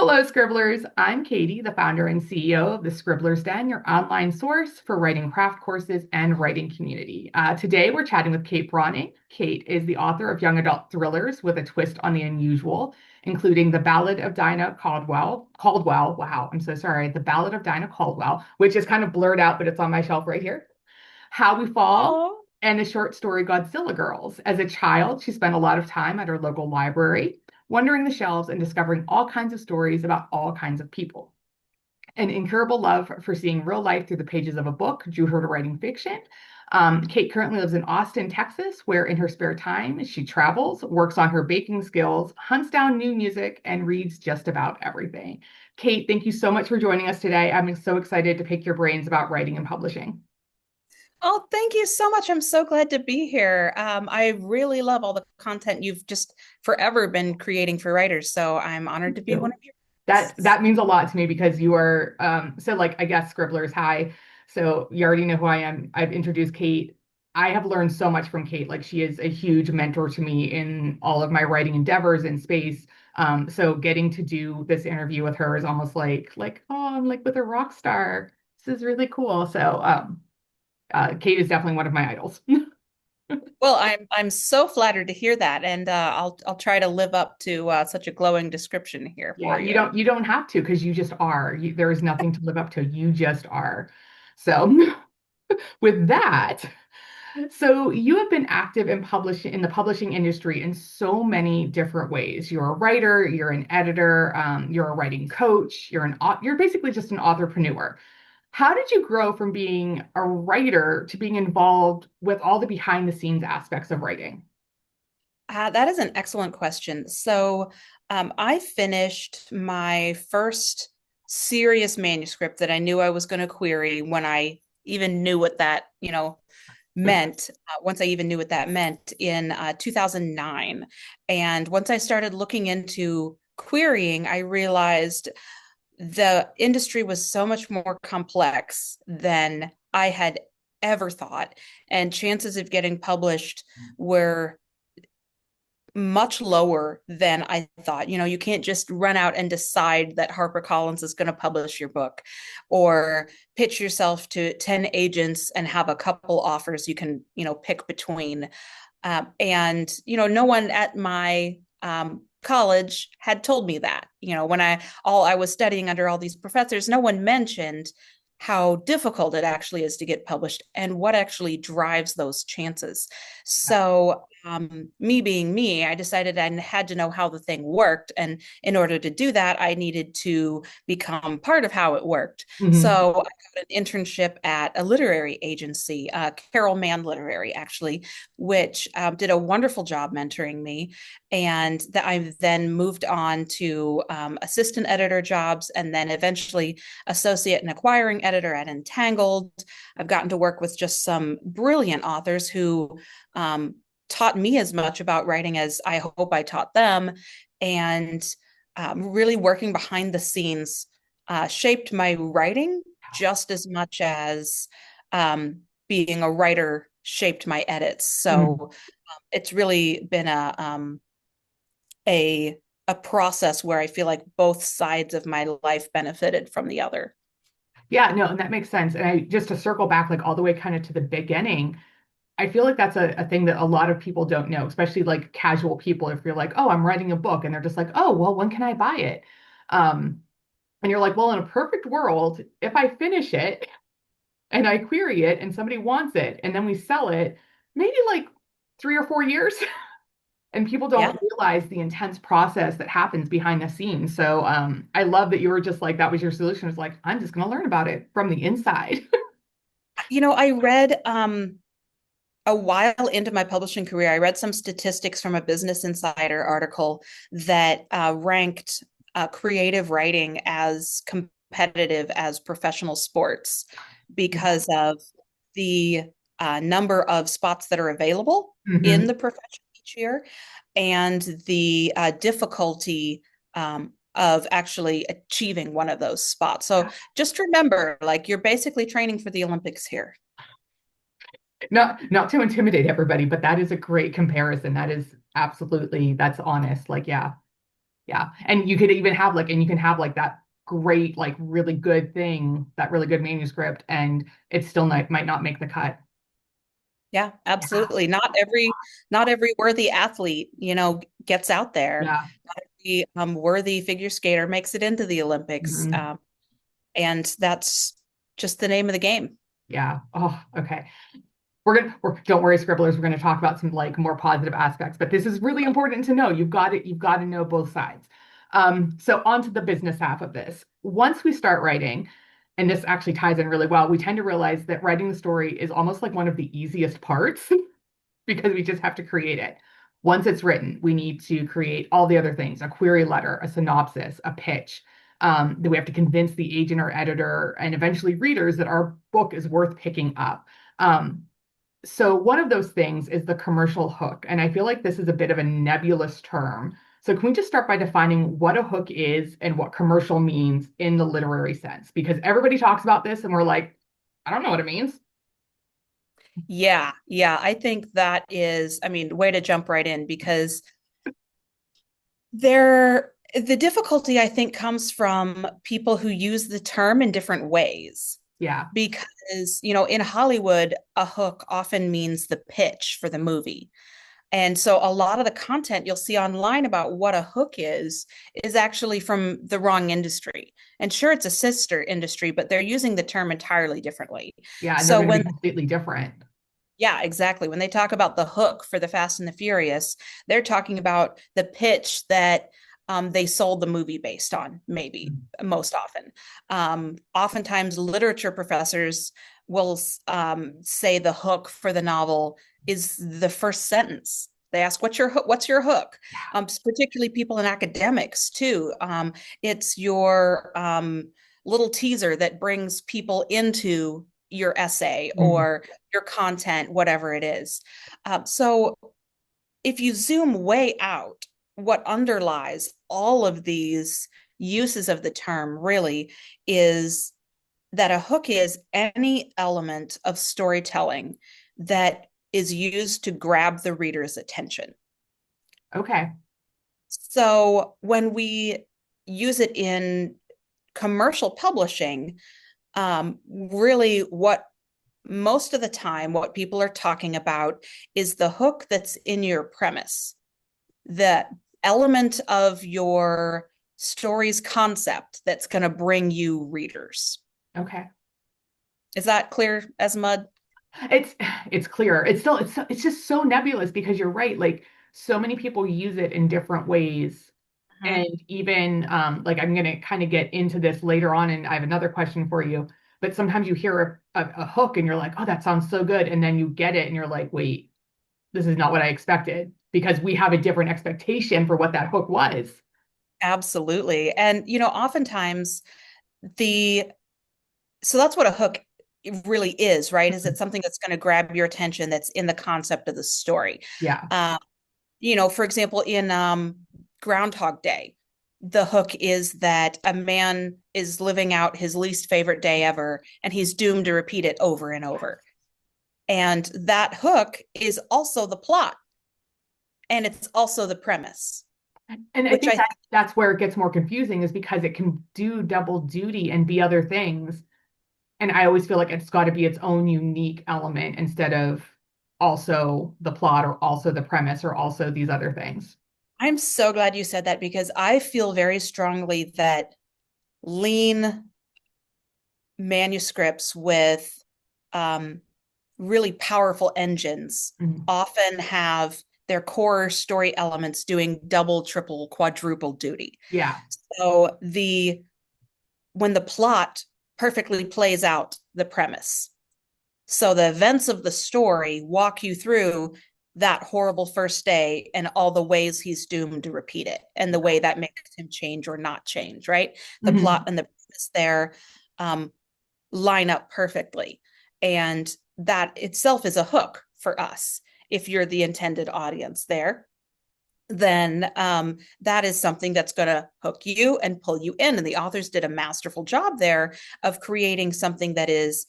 Hello, Scribblers. I'm Katie, the founder and CEO of the Scribblers Den, your online source for writing craft courses and writing community. Today, we're chatting with Kate Brauning. Kate is the author of young adult thrillers with a twist on the unusual, including The Ballad of Dinah Caldwell. Wow, I'm so sorry. The Ballad of Dinah Caldwell, which is kind of blurred out, but it's on my shelf right here. How We Fall, Oh, and the short story Godzilla Girls. As a child, she spent a lot of time at her local library, wandering the shelves and discovering all kinds of stories about all kinds of people. An incurable love for seeing real life through the pages of a book drew her to writing fiction. Kate currently lives in Austin, Texas, where in her spare time she travels, works on her baking skills, hunts down new music, and reads just about everything. Kate, thank you so much for joining us today. I'm so excited to pick your brains about writing and publishing. thank you so much. I'm so glad to be here. I really love all the content you've just forever been creating for writers. So I'm honored to be one You. of your That guests. that means a lot to me because you are so like I guess Scribblers, hi. So you already know who I am. I've introduced Kate. I have learned so much from Kate. Like she is a huge mentor to me in all of my writing endeavors in space. So getting to do this interview with her is almost like oh, I'm like with a rock star. This is really cool. So Kate is definitely one of my idols. Well, I'm so flattered to hear that, and I'll try to live up to such a glowing description here Yeah, for you you. don't have to because you just are. There is nothing to live up to. You just are. So with that, so you have been active in publishing in the publishing industry in so many different ways. You're a writer, you're an editor, you're a writing coach, you're basically just an entrepreneur. How did you grow from being a writer to being involved with all the behind the scenes aspects of writing? That is an excellent question. I finished my first serious manuscript that I knew I was going to query when I even knew what that, meant. Once I even knew what that meant in 2009. And once I started looking into querying, I realized the industry was so much more complex than I had ever thought. And chances of getting published were much lower than I thought. You can't just run out and decide that HarperCollins is going to publish your book or pitch yourself to 10 agents and have a couple offers you can, pick between. No one at my college had told me that. When I was studying under all these professors, no one mentioned how difficult it actually is to get published and what actually drives those chances. So, me being me, I decided I had to know how the thing worked. And in order to do that, I needed to become part of how it worked. Mhm. So, I got an internship at a literary agency, Carol Mann Literary, actually, which did a wonderful job mentoring me. And that I then moved on to assistant editor jobs and then eventually associate and acquiring editor at Entangled. I've gotten to work with just some brilliant authors who taught me as much about writing as I hope I taught them. And really working behind the scenes shaped my writing just as much as being a writer shaped my edits. Mhm. So it's really been a a process where I feel like both sides of my life benefited from the other. Yeah, no, and that makes sense. And I just to circle back like all the way kind of to the beginning, I feel like that's a thing that a lot of people don't know, especially like casual people. If you're like, oh, I'm writing a book, and they're just like, oh, well, when can I buy it? Um, and you're like, well, in a perfect world, if I finish it and I query it and somebody wants it and then we sell it, maybe like 3 or 4 years. And people Yeah. don't realize the intense process that happens behind the scenes. So I love that you were just like, that was your solution. It's like, I'm just going to learn about it from the inside. I read a while into my publishing career, I read some statistics from a Business Insider article that ranked creative writing as competitive as professional sports Yeah. because of the number of spots that are available in Hmm. the profession each year and the difficulty of actually achieving one of those spots. So just remember, like, you're basically training for the Olympics here. Not to intimidate everybody, but that is a great comparison. That is absolutely, that's honest. Like, yeah. Yeah. And you could even have like, and you can have like that great, like really good thing, that really good manuscript, and it still might not make the cut. Yeah, Yeah. absolutely. Not every worthy athlete, gets out there. Yeah. Not every worthy figure skater makes it into the Olympics. Mhm. And that's just the name of the game. Yeah. Oh, okay. Don't worry, Scribblers, we're gonna talk about some like more positive aspects, but this is really important to know. You've got to know both sides. So on to the business half of this. Once we start writing, and this actually ties in really well, we tend to realize that writing the story is almost like one of the easiest parts because we just have to create it. Once it's written, we need to create all the other things, a query letter, a synopsis, a pitch. That we have to convince the agent or editor and eventually readers that our book is worth picking up. So one of those things is the commercial hook. And I feel like this is a bit of a nebulous term. So can we just start by defining what a hook is and what commercial means in the literary sense? Because everybody talks about this and we're like, I don't know what it means. Yeah, yeah. I think that is, I mean, way to jump right in because the difficulty I think comes from people who use the term in different ways. Yeah. Because, in Hollywood, a hook often means the pitch for the movie. And so a lot of the content you'll see online about what a hook is actually from the wrong industry. And sure, it's a sister industry, but they're using the term entirely differently. Yeah. And they're So going to when be completely different. Yeah, exactly. When they talk about the hook for the Fast and the Furious, they're talking about the pitch that they sold the movie based on, maybe most often. Oftentimes, literature professors will say the hook for the novel is the first sentence. They ask, "What's your hook? What's your hook?" Particularly people in academics too. It's your little teaser that brings people into your essay Mhm. or your content, whatever it is. So if you zoom way out, what underlies all of these uses of the term really is that a hook is any element of storytelling that is used to grab the reader's attention. Okay. So when we use it in commercial publishing, really what most of the time what people are talking about is the hook that's in your premise, the element of your story's concept that's going to bring you readers. Okay. Is that clear as mud? It's it's clear. It's just so nebulous because you're right. Like so many people use it in different ways. Mhm. And even like I'm gonna kind of get into this later on, and I have another question for you. But sometimes you hear a hook and you're like, oh, that sounds so good. And then you get it and you're like, wait, this is not what I expected because we have a different expectation for what that hook was. Absolutely. And, oftentimes the, so that's what a hook really is, right? Is it something that's going to grab your attention that's in the concept of the story? Yeah. Uh, for example, in Groundhog Day, the hook is that a man is living out his least favorite day ever, and he's doomed to repeat it over and over. And that hook is also the plot, and it's also the premise, And I which think I that that's where it gets more confusing is because it can do double duty and be other things. And I always feel like it's got to be its own unique element instead of also the plot or also the premise or also these other things. I'm so glad you said that because I feel very strongly that lean manuscripts with um, really powerful engines Mhm. often have their core story elements doing double, triple, quadruple duty. Yeah. So when the plot perfectly plays out the premise. So the events of the story walk you through that horrible first day and all the ways he's doomed to repeat it and the way that makes him change or not change, right? The plot Mhm. and the premise there um, line up perfectly. And that itself is a hook for us. If you're the intended audience there, then that is something that's going to hook you and pull you in. And the authors did a masterful job there of creating something that is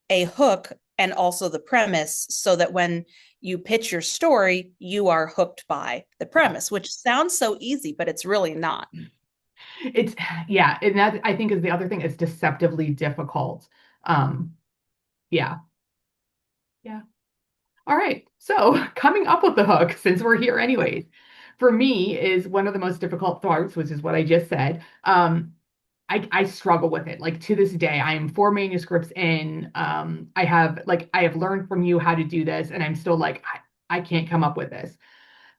a hook and also the premise so that when you pitch your story, you are hooked by the premise, which sounds so easy, but it's really not. It's yeah, and that I think is the other thing. It's deceptively difficult. Um, yeah, yeah. All right. So coming up with the hook, since we're here anyways, for me is one of the most difficult parts, which is what I just said. I struggle with it. Like to this day, I am 4 manuscripts in. I have learned from you how to do this, and I'm still like, I can't come up with this.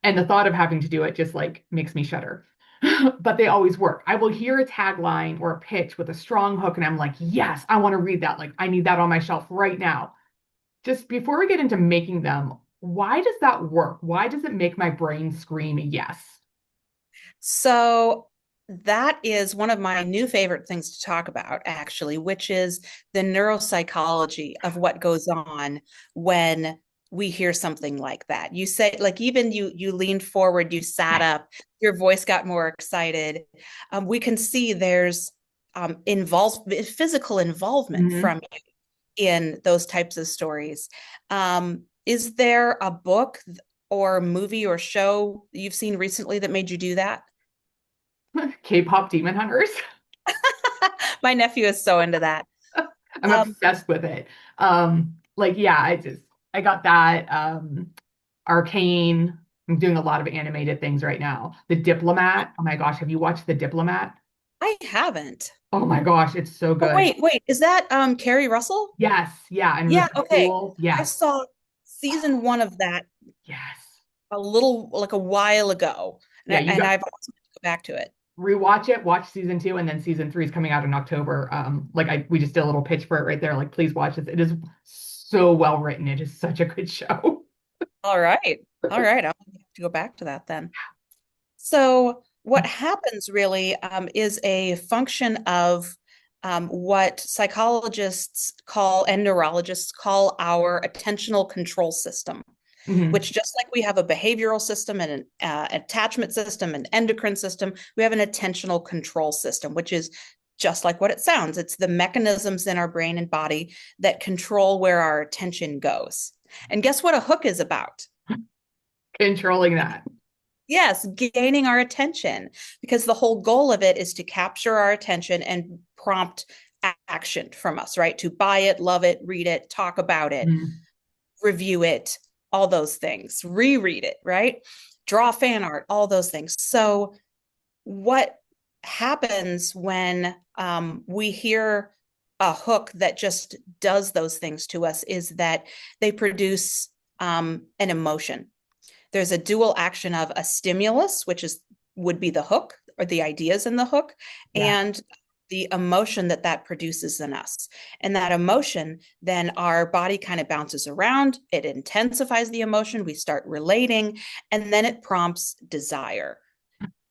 And the thought of having to do it just like makes me shudder. But they always work. I will hear a tagline or a pitch with a strong hook, and I'm like, yes, I want to read that. Like, I need that on my shelf right now. Just before we get into making them, why does that work? Why does it make my brain scream yes? So that is one of my new favorite things to talk about, actually, which is the neuropsychology of what goes on when we hear something like that. You say, like, even you leaned forward, you sat up, your voice got more excited. We can see there's physical involvement Mhm. from you in those types of stories. Is there a book or movie or show you've seen recently that made you do that? K-pop Demon Hunters. My nephew is so into that. I'm Um, obsessed with it. Yeah, I got that. Arcane. I'm doing a lot of animated things right now. The Diplomat. Oh my gosh, have you watched The Diplomat? I haven't. Oh my gosh, it's so Oh, good. wait, is that Carrie Russell? Yes, yeah, and Yeah, okay. Raul. I Yes, saw season one of that yes. a little like a while ago, Yeah, you and got I've also to go back to it. rewatch it, watch season 2, and then season 3 is coming out in October. We just did a little pitch for it right there. Like, please watch this. It is so well written. It is such a good show. All right. All right. I'll have to go back to that then. So, what happens really is a function of what psychologists call and neurologists call our attentional control system, Mhm. which just like we have a behavioral system and an attachment system and endocrine system, we have an attentional control system, which is just like what it sounds. It's the mechanisms in our brain and body that control where our attention goes. And guess what a hook is about? Controlling that. Yes, gaining our attention, because the whole goal of it is to capture our attention and prompt action from us, right? To buy it, love it, read it, talk about it, Mhm. review it, all those things, reread it, right? Draw fan art, all those things. So, what happens when we hear a hook that just does those things to us is that they produce an emotion. There's a dual action of a stimulus, which is would be the hook or the ideas in the hook, Yeah. and the emotion that that produces in us. And that emotion, then our body kind of bounces around, it intensifies the emotion, we start relating, and then it prompts desire.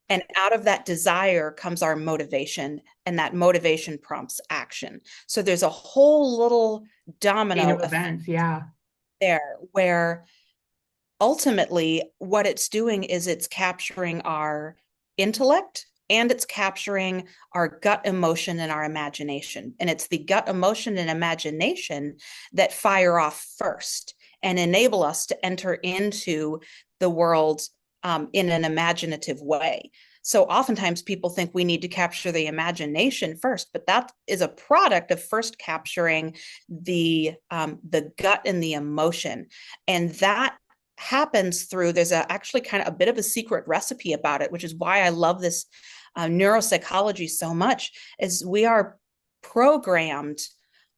And out of that desire comes our motivation, and that motivation prompts action. So there's a whole little Chain domino of effect events. Yeah. there where ultimately what it's doing is it's capturing our intellect and it's capturing our gut emotion and our imagination. And it's the gut emotion and imagination that fire off first and enable us to enter into the world in an imaginative way. So oftentimes people think we need to capture the imagination first, but that is a product of first capturing the gut and the emotion, and that happens through actually kind of a bit of a secret recipe about it, which is why I love this neuropsychology so much, is we are programmed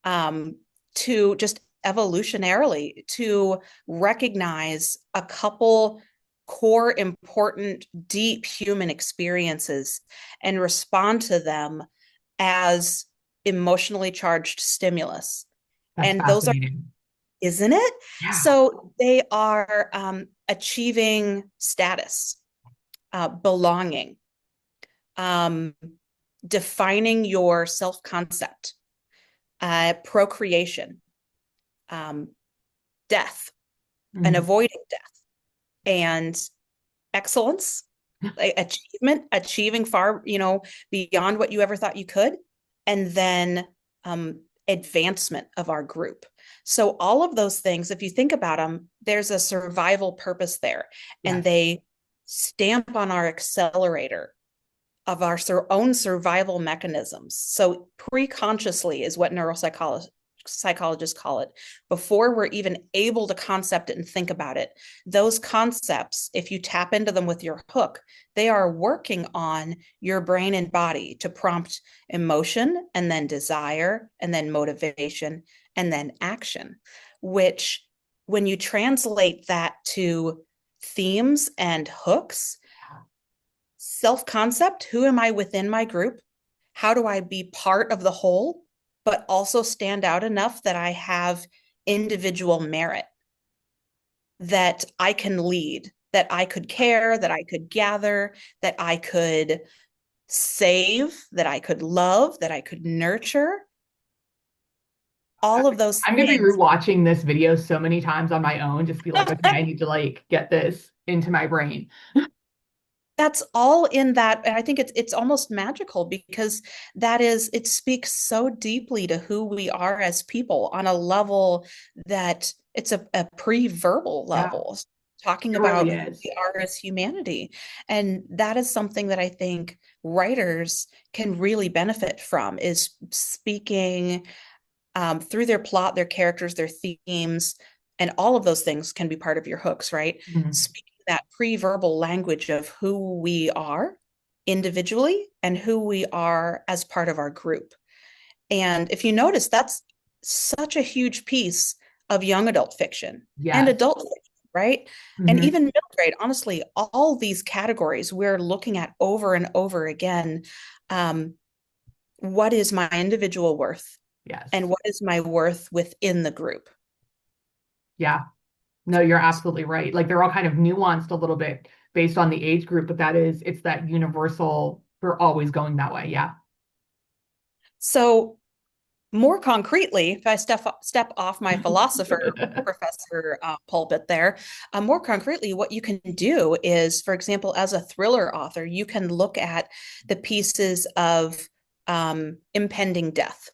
to just evolutionarily to recognize a couple core important deep human experiences and respond to them as emotionally charged stimulus. That's And those are, fascinating. isn't it? Yeah. So they are achieving status, belonging, um, defining your self concept, procreation, um, death, and Mhm. avoiding death, and excellence, achievement, achieving far, beyond what you ever thought you could, and then advancement of our group. So all of those things, if you think about them, there's a survival purpose there, and Yes. they stamp on our accelerator of our own survival mechanisms. So preconsciously is what psychologists call it. Before we're even able to concept it and think about it, those concepts, if you tap into them with your hook, they are working on your brain and body to prompt emotion and then desire and then motivation and then action, which when you translate that to themes and hooks, self-concept, who am I within my group? How do I be part of the whole, but also stand out enough that I have individual merit, that I can lead, that I could care, that I could gather, that I could save, that I could love, that I could nurture, all of those I'm gonna be things. rewatching this video so many times on my own, just be like, okay, I need to like get this into my brain. That's all in that, and I think it's almost magical because it speaks so deeply to who we are as people on a level that it's a pre-verbal Yeah, level, talking it really about who is. we are as humanity. And that is something that I think writers can really benefit from, is speaking through their plot, their characters, their themes, and all of those things can be part of your hooks, right? Mhm. Speaking that pre-verbal language of who we are individually and who we are as part of our group. And if you notice, that's such a huge piece of young adult fiction and Yes. adult fiction, right? And Hmm. even middle grade, honestly, all these categories we're looking at over and over again. Um, what is my individual worth? And Yes. what is my worth within the group? Yeah. No, you're absolutely right. Like they're all kind of nuanced a little bit based on the age group, but it's that universal, we're always going that way. Yeah. So, more concretely, if I step off my philosopher professor pulpit there, more concretely, what you can do is, for example, as a thriller author, you can look at the pieces of impending death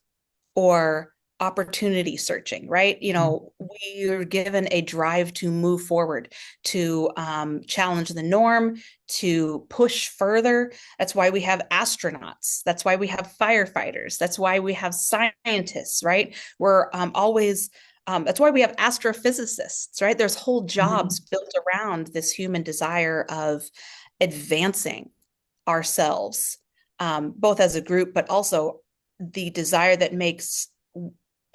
or opportunity searching, right? You Mhm. know, we're given a drive to move forward, to challenge the norm, to push further. That's why we have astronauts. That's why we have firefighters. That's why we have scientists, right? We're always that's why we have astrophysicists, right? There's whole jobs Mhm. built around this human desire of advancing ourselves, both as a group, but also the desire that makes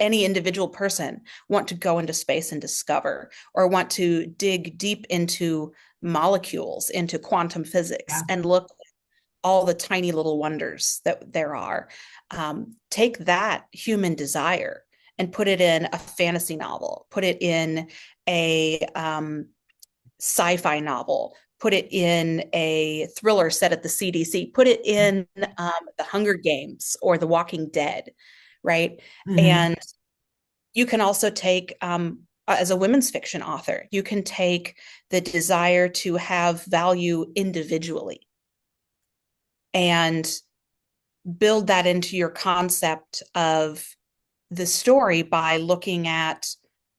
any individual person want to go into space and discover, or want to dig deep into molecules, into quantum physics, Yeah. and look at all the tiny little wonders that there are. Take that human desire and put it in a fantasy novel, put it in a sci-fi novel, put it in a thriller set at the CDC, put it in the Hunger Games or The Walking Dead, right? Hmm. And you can also take, as a women's fiction author, you can take the desire to have value individually and build that into your concept of the story by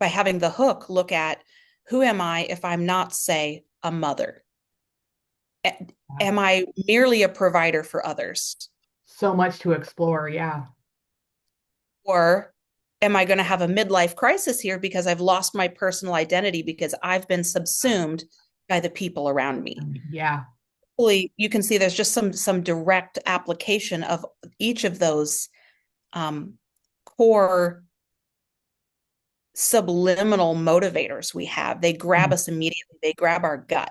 having the hook look at, who am I if I'm not, say, a mother? Am I merely a provider for others? So much to explore. Yeah. Or am I going to have a midlife crisis here because I've lost my personal identity because I've been subsumed by the people around me? Yeah. Hopefully, you can see there's just some direct application of each of those um, core subliminal motivators we have. They grab Mhm. us immediately, they grab our gut.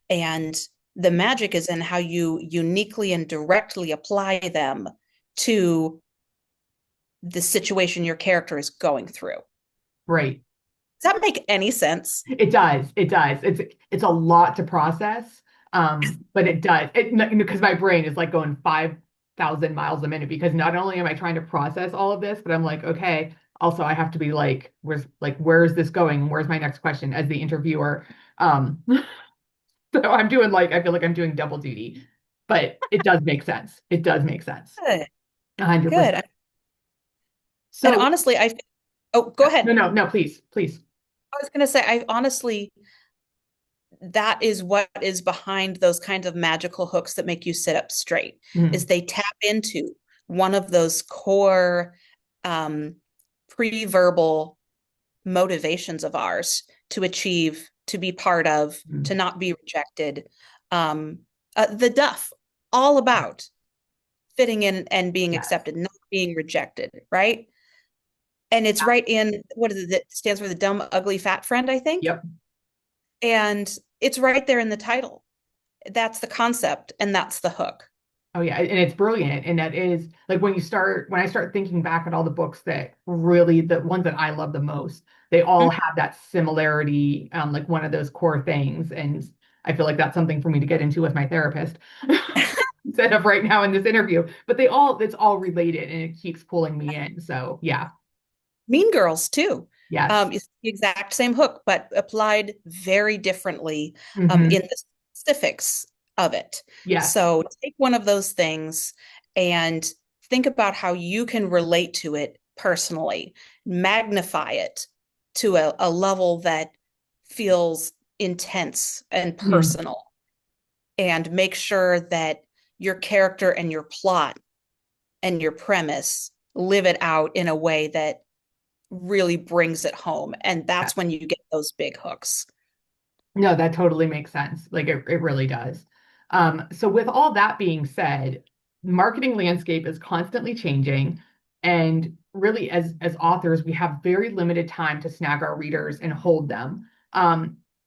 And the magic is in how you uniquely and directly apply them to the situation your character is going through. Right. Does that make any sense? It does. It does. It's a lot to process. But it does. Because my brain is like going 5,000 miles a minute because not only am I trying to process all of this, but I'm like, okay, also I have to be like, where is this going? Where's my next question as the interviewer? Um, so I'm doing like I feel like I'm doing double duty, but it does make sense. It does make sense. Good, 100%. good. And So honestly, Oh, go No, ahead. no, no, please, please. I was going to say, I honestly, that is what is behind those kinds of magical hooks that make you sit up straight, is Mhm. they tap into one of those core um, pre-verbal motivations of ours to achieve, to be part of, to Mhm. not be rejected. Um, the Duff, all about fitting in and being Yes. accepted, not being rejected, right? And it's right in, what is it that stands for, the dumb, ugly, fat friend, I think. Yep. And it's right there in the title. That's the concept, and that's the hook. Oh yeah, and it's brilliant. And that is like when I start thinking back at all the books that really the ones that I love the most, they all Mhm. have that similarity, like one of those core things. And I feel like that's something for me to get into with my therapist instead of right now in this interview. But it's all related and it keeps pulling me in. So yeah, Mean Girls, too. yes. It's the exact same hook, but applied very differently in Hmm. the specifics of it. Yes. So take one of those things and think about how you can relate to it personally, magnify it to a level that feels intense and Mhm. personal, and make sure that your character and your plot and your premise live it out in a way that really brings it home. And that's Yes. when you get those big hooks. No, that totally makes sense. Like it really does. So with all that being said, marketing landscape is constantly changing, and really as authors, we have very limited time to snag our readers and hold them.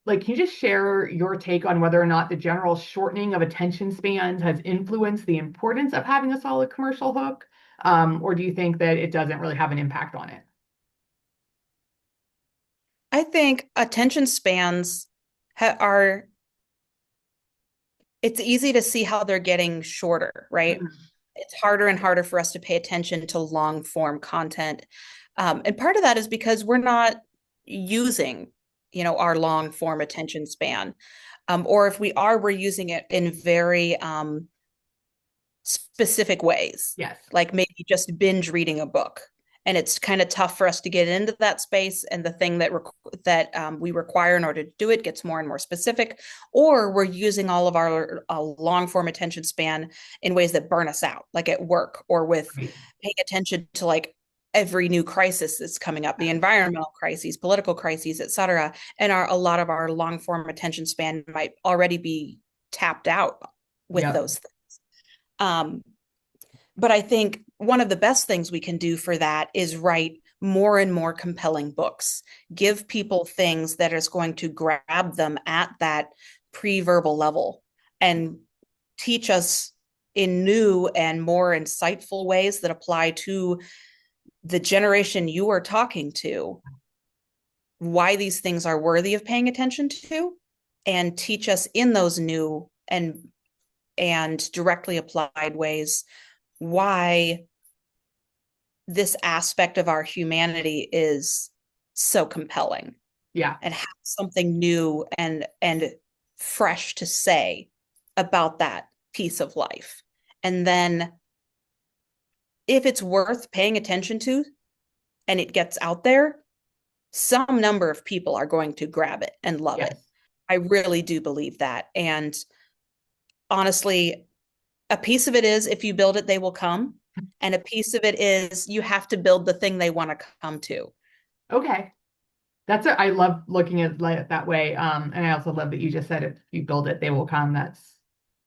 Like, can you just share your take on whether or not the general shortening of attention spans has influenced the importance of having a solid commercial hook? Or do you think that it doesn't really have an impact on it? I think attention spans are, it's easy to see how they're getting shorter, right? Mhm. It's harder and harder for us to pay attention to long form content. And part of that is because we're not using, our long form attention span. Or if we are, we're using it in very specific ways, Yes. like maybe just binge reading a book. And it's kind of tough for us to get into that space, and the thing that we require in order to do it gets more and more specific. Or we're using all of our long form attention span in ways that burn us out, like at work, or with Right. paying attention to like every new crisis that's coming up, the environmental crises, political crises, et cetera. And a lot of our long form attention span might already be tapped out with Yep. those things. Um, but I think one of the best things we can do for that is write more and more compelling books. Give people things that is going to grab them at that pre-verbal level, and teach us in new and more insightful ways that apply to the generation you are talking to, why these things are worthy of paying attention to, and teach us in those new and directly applied ways why this aspect of our humanity is so compelling, Yeah. and have something new and fresh to say about that piece of life. And then if it's worth paying attention to and it gets out there, some number of people are going to grab it and love it. Yes. I really do believe that. And honestly, a piece of it is, if you build it, they will come. And a piece of it is, you have to build the thing they want to come to. Okay. I love looking at it that way. And I also love that you just said if you build it, they will come.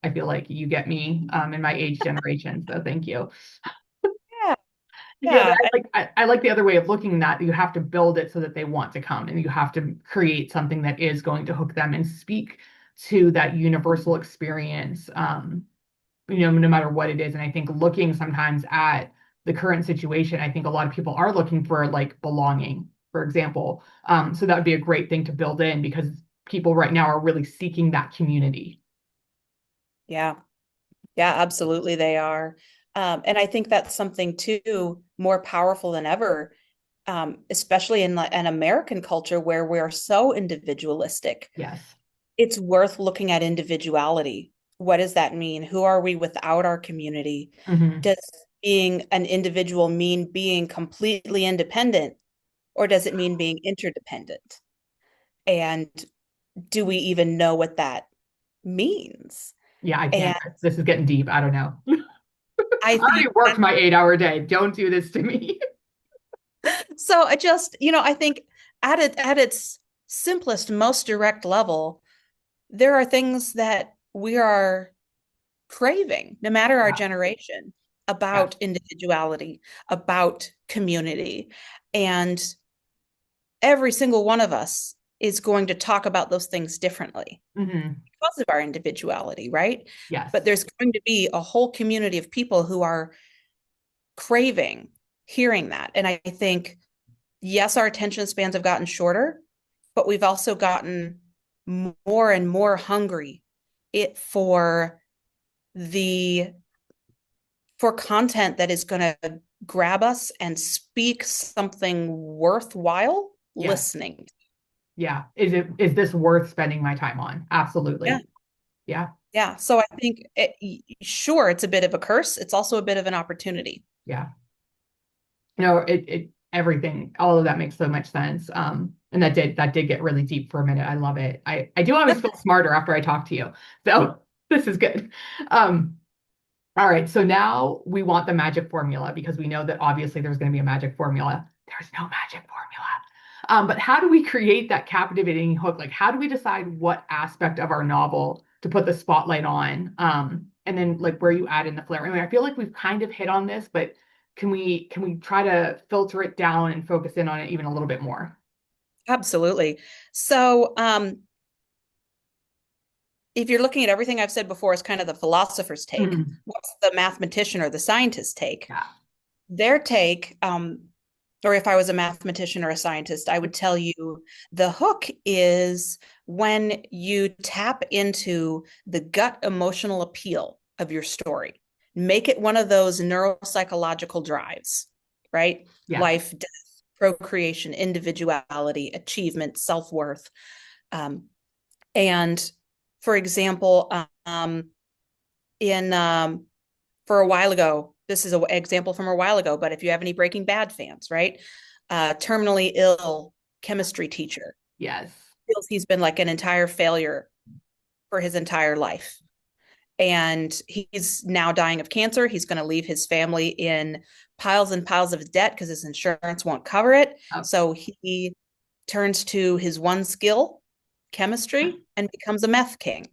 I feel like you get me, in my age generation. So thank you. Yeah, Yeah, but yeah, I like the other way of looking at that. You have to build it so that they want to come, and you have to create something that is going to hook them and speak to that universal experience. No matter what it is. And I think looking sometimes at the current situation, I think a lot of people are looking for like belonging, for example. So that would be a great thing to build in because people right now are really seeking that community. yeah, yeah, absolutely they are. And I think that's something too more powerful than ever, especially in an American culture where we're so individualistic. Yes. It's worth looking at individuality. What does that mean? Who are we without our community? Hmm. Does being an individual mean being completely independent? or does it mean being interdependent? And do we even know what that means? Yeah, I And can't. This is getting deep. I don't know. I I already think worked that, my 8 hour day. Don't do this to me. so I just, I think at its simplest, most direct level, there are things that we are craving, no matter our Yeah. generation, Yes. about individuality, about community. And every single one of us is going to talk about those things differently Hmm. because of our individuality, right? Yes. But there's going to be a whole community of people who are craving hearing that. And I think, yes, our attention spans have gotten shorter, but we've also gotten more and more hungry it the for content that is going to grab us and speak something worthwhile Yes. listening. Yeah. Is this worth spending my time on? Yeah. Absolutely. Yeah. Yeah. So I think sure, it's a bit of a curse. It's also a bit of an opportunity. Yeah. It everything, all of that makes so much sense. And that did get really deep for a minute. I love it. I do always feel smarter after I talk to you. So this is good. Um, all right. So now we want the magic formula because we know that obviously there's going to be a magic formula. There's no magic formula. But how do we create that captivating hook? Like, how do we decide what aspect of our novel to put the spotlight on? And then like where you add in the flair. I mean, I feel like we've kind of hit on this, but can we try to filter it down and focus in on it even a little bit more? Absolutely. So if you're looking at everything I've said before as kind of the philosopher's take, Mhm. what's the mathematician or the scientist take? Yeah. Their take, or if I was a mathematician or a scientist, I would tell you the hook is when you tap into the gut emotional appeal of your story. Make it one of those neuropsychological drives, right? Yes. Life, death, procreation, individuality, achievement, self worth. Um, and for example, in for a while ago, this is an example from a while ago, but if you have any Breaking Bad fans, right? Terminally ill chemistry teacher Yes. feels he's been like an entire failure for his entire life. And he's now dying of cancer. He's going to leave his family in piles and piles of debt because his insurance won't cover it. Oh, So he turns to his one skill, chemistry, and becomes a meth king.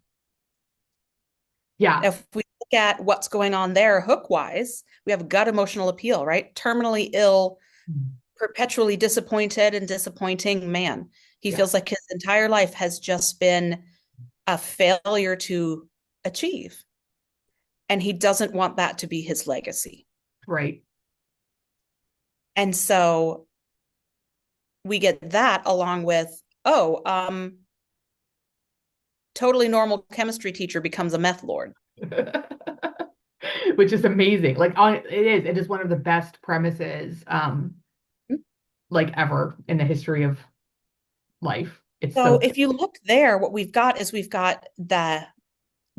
yeah. If we look at what's going on there hook wise, we have gut emotional appeal, right? Terminally ill, perpetually disappointed and disappointing man. He Yeah. feels like his entire life has just been a failure to achieve. And he doesn't want that to be his legacy. Right. And so we get that along with, oh, totally normal chemistry teacher becomes a meth lord. Which is amazing. Like it is one of the best premises like ever in the history of life. It's So so if you look there, what we've got is we've got the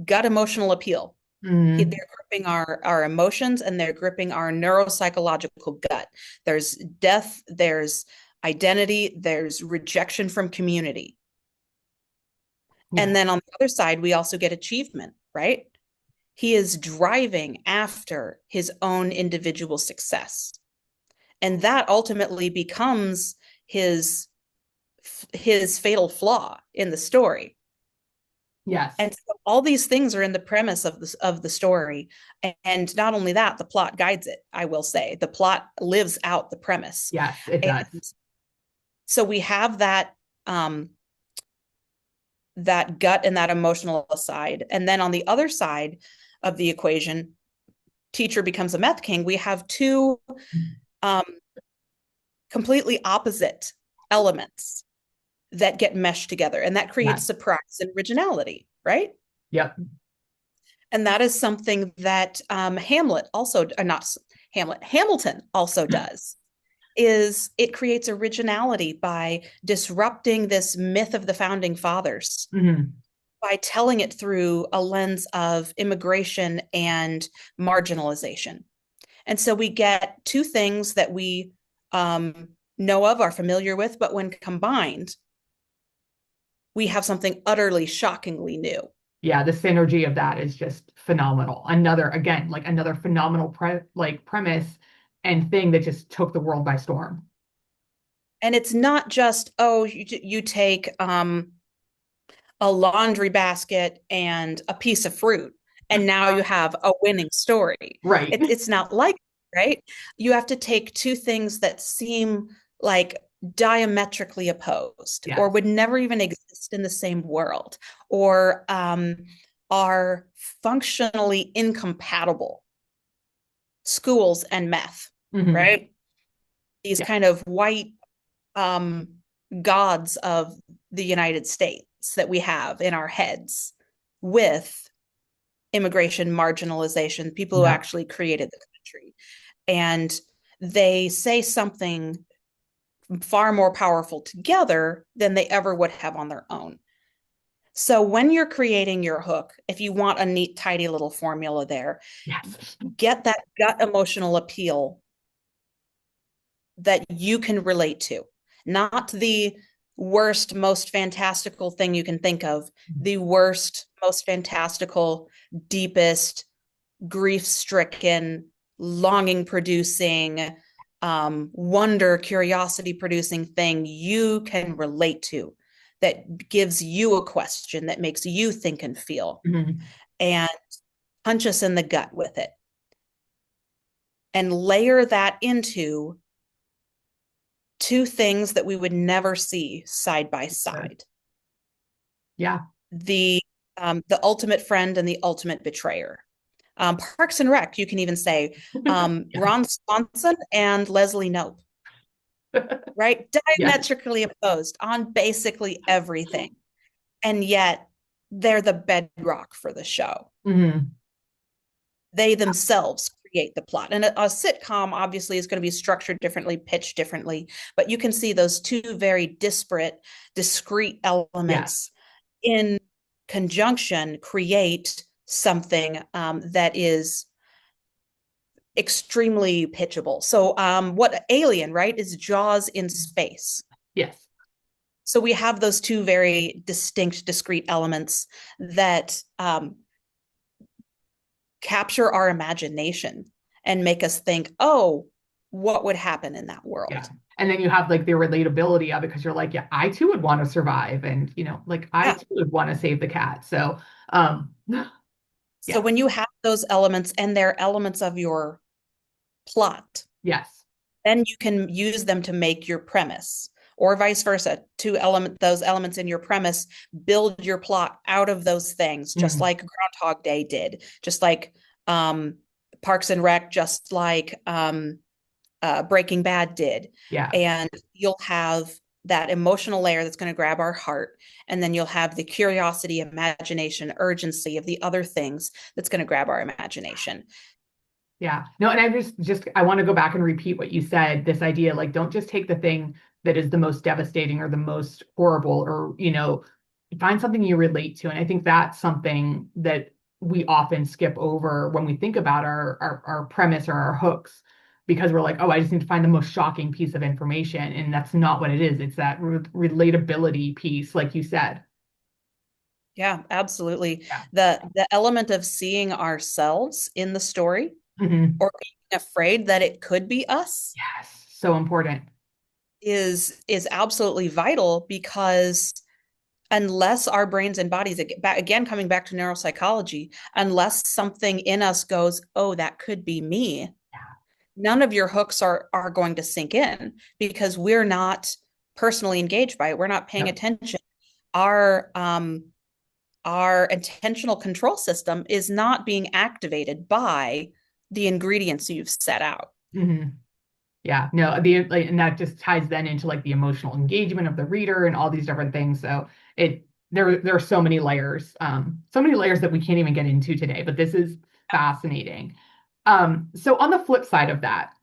gut emotional appeal. mm, They're gripping our emotions and they're gripping our neuropsychological gut. There's death, there's identity, there's rejection from community. And yeah. then on the other side, we also get achievement, right? He is driving after his own individual success. And that ultimately becomes his his fatal flaw in the story. Yes. And so all these things are in the premise of the story. And not only that, the plot guides it, I will say. The plot lives out the premise. Yes, it And does. so we have that gut and that emotional side. And then on the other side of the equation, teacher becomes a meth king. We have two um, completely opposite elements that get meshed together, and that creates Yes. surprise and originality, right? Yep. And that is something that Hamlet also, not Hamlet, Hamilton also does. Is it creates originality by disrupting this myth of the founding fathers Hmm. by telling it through a lens of immigration and marginalization. And so we get two things that we know of, are familiar with, but when combined, we have something utterly shockingly new. Yeah, the synergy of that is just phenomenal. Another, again, like another phenomenal premise and thing that just took the world by storm. And it's not just, oh, you take a laundry basket and a piece of fruit, and now you have a winning story. Right. It's not like, right? You have to take two things that seem like diametrically opposed or Yes. would never even exist in the same world or are functionally incompatible, schools and meth, Hmm. right? These Yeah. kind of white um, gods of the United States that we have in our heads with immigration marginalization, people who Yeah. actually created the country. And they say something far more powerful together than they ever would have on their own. So when you're creating your hook, if you want a neat, tidy little formula there, Yes. get that gut emotional appeal that you can relate to, not the worst, most fantastical thing you can think of, the worst, most fantastical, deepest, grief stricken, longing producing, wonder, curiosity producing thing you can relate to that gives you a question that makes you think and feel Hmm. and punch us in the gut with it and layer that into two things that we would never see side by side. Yeah. The ultimate friend and the ultimate betrayer. Parks and Rec, you can even say Yes. Ron Swanson and Leslie Knope, right? Yes. Diametrically opposed on basically everything. And yet they're the bedrock for the show. Hmm. They themselves create the plot. And a sitcom obviously is going to be structured differently, pitched differently, but you can see those two very disparate, discrete Yes. elements in conjunction create something that is extremely pitchable. So, what Alien, right, is Jaws in space. Yes. So we have those two very distinct, discrete elements that capture our imagination and make us think, oh, what would happen in that Yeah. world? And then you have like the relatability of it because you're like, yeah, I too would want to survive. And, like I Yeah. too would want to save the cat. So, um, So yeah. when you have those elements and they're elements of your plot, Yes. then you can use them to make your premise or vice versa. Those elements in your premise, build your plot out of those things, just Mhm. like Groundhog Day did, just like um, Parks and Rec, just like Breaking Bad did. Yeah. And you'll have that emotional layer that's going to grab our heart. And then you'll have the curiosity, imagination, urgency of the other things that's going to grab our imagination. Yeah. No, and I just I want to go back and repeat what you said, this idea, like don't just take the thing that is the most devastating or the most horrible or, find something you relate to. And I think that's something that we often skip over when we think about our premise or our hooks because we're like, oh, I just need to find the most shocking piece of information. And that's not what it is. It's that relatability piece, like you said. Yeah, absolutely. Yeah. The element of seeing ourselves in the story Hmm. or being afraid that it could be us Yes. So important. is absolutely vital because unless our brains and bodies, again coming back to neuropsychology, unless something in us goes, oh, that could be me, none of your hooks are going to sink in because we're not personally engaged by it. We're not paying Yep. attention. Our intentional control system is not being activated by the ingredients you've set out. Hmm. Yeah, no, and that just ties then into like the emotional engagement of the reader and all these different things. So there are so many layers that we can't even get into today, but this is fascinating. So on the flip side of that,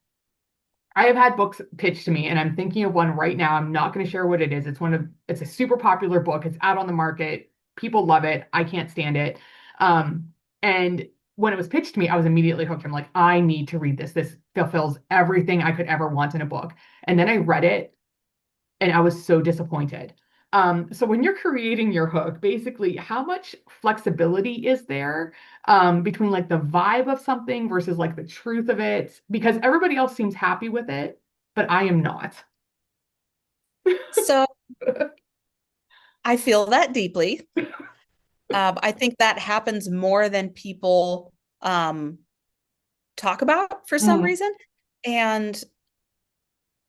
I have had books pitched to me, and I'm thinking of one right now. I'm not going to share what it is. It's a super popular book. It's out on the market. People love it. I can't stand it. And when it was pitched to me, I was immediately hooked. I'm like, I need to read this. This fulfills everything I could ever want in a book. And then I read it and I was so disappointed. So when you're creating your hook, basically, how much flexibility is there between like the vibe of something versus like the truth of it? Because everybody else seems happy with it, but I am not. So I feel that deeply. I think that happens more than people talk about for some Mm, reason. And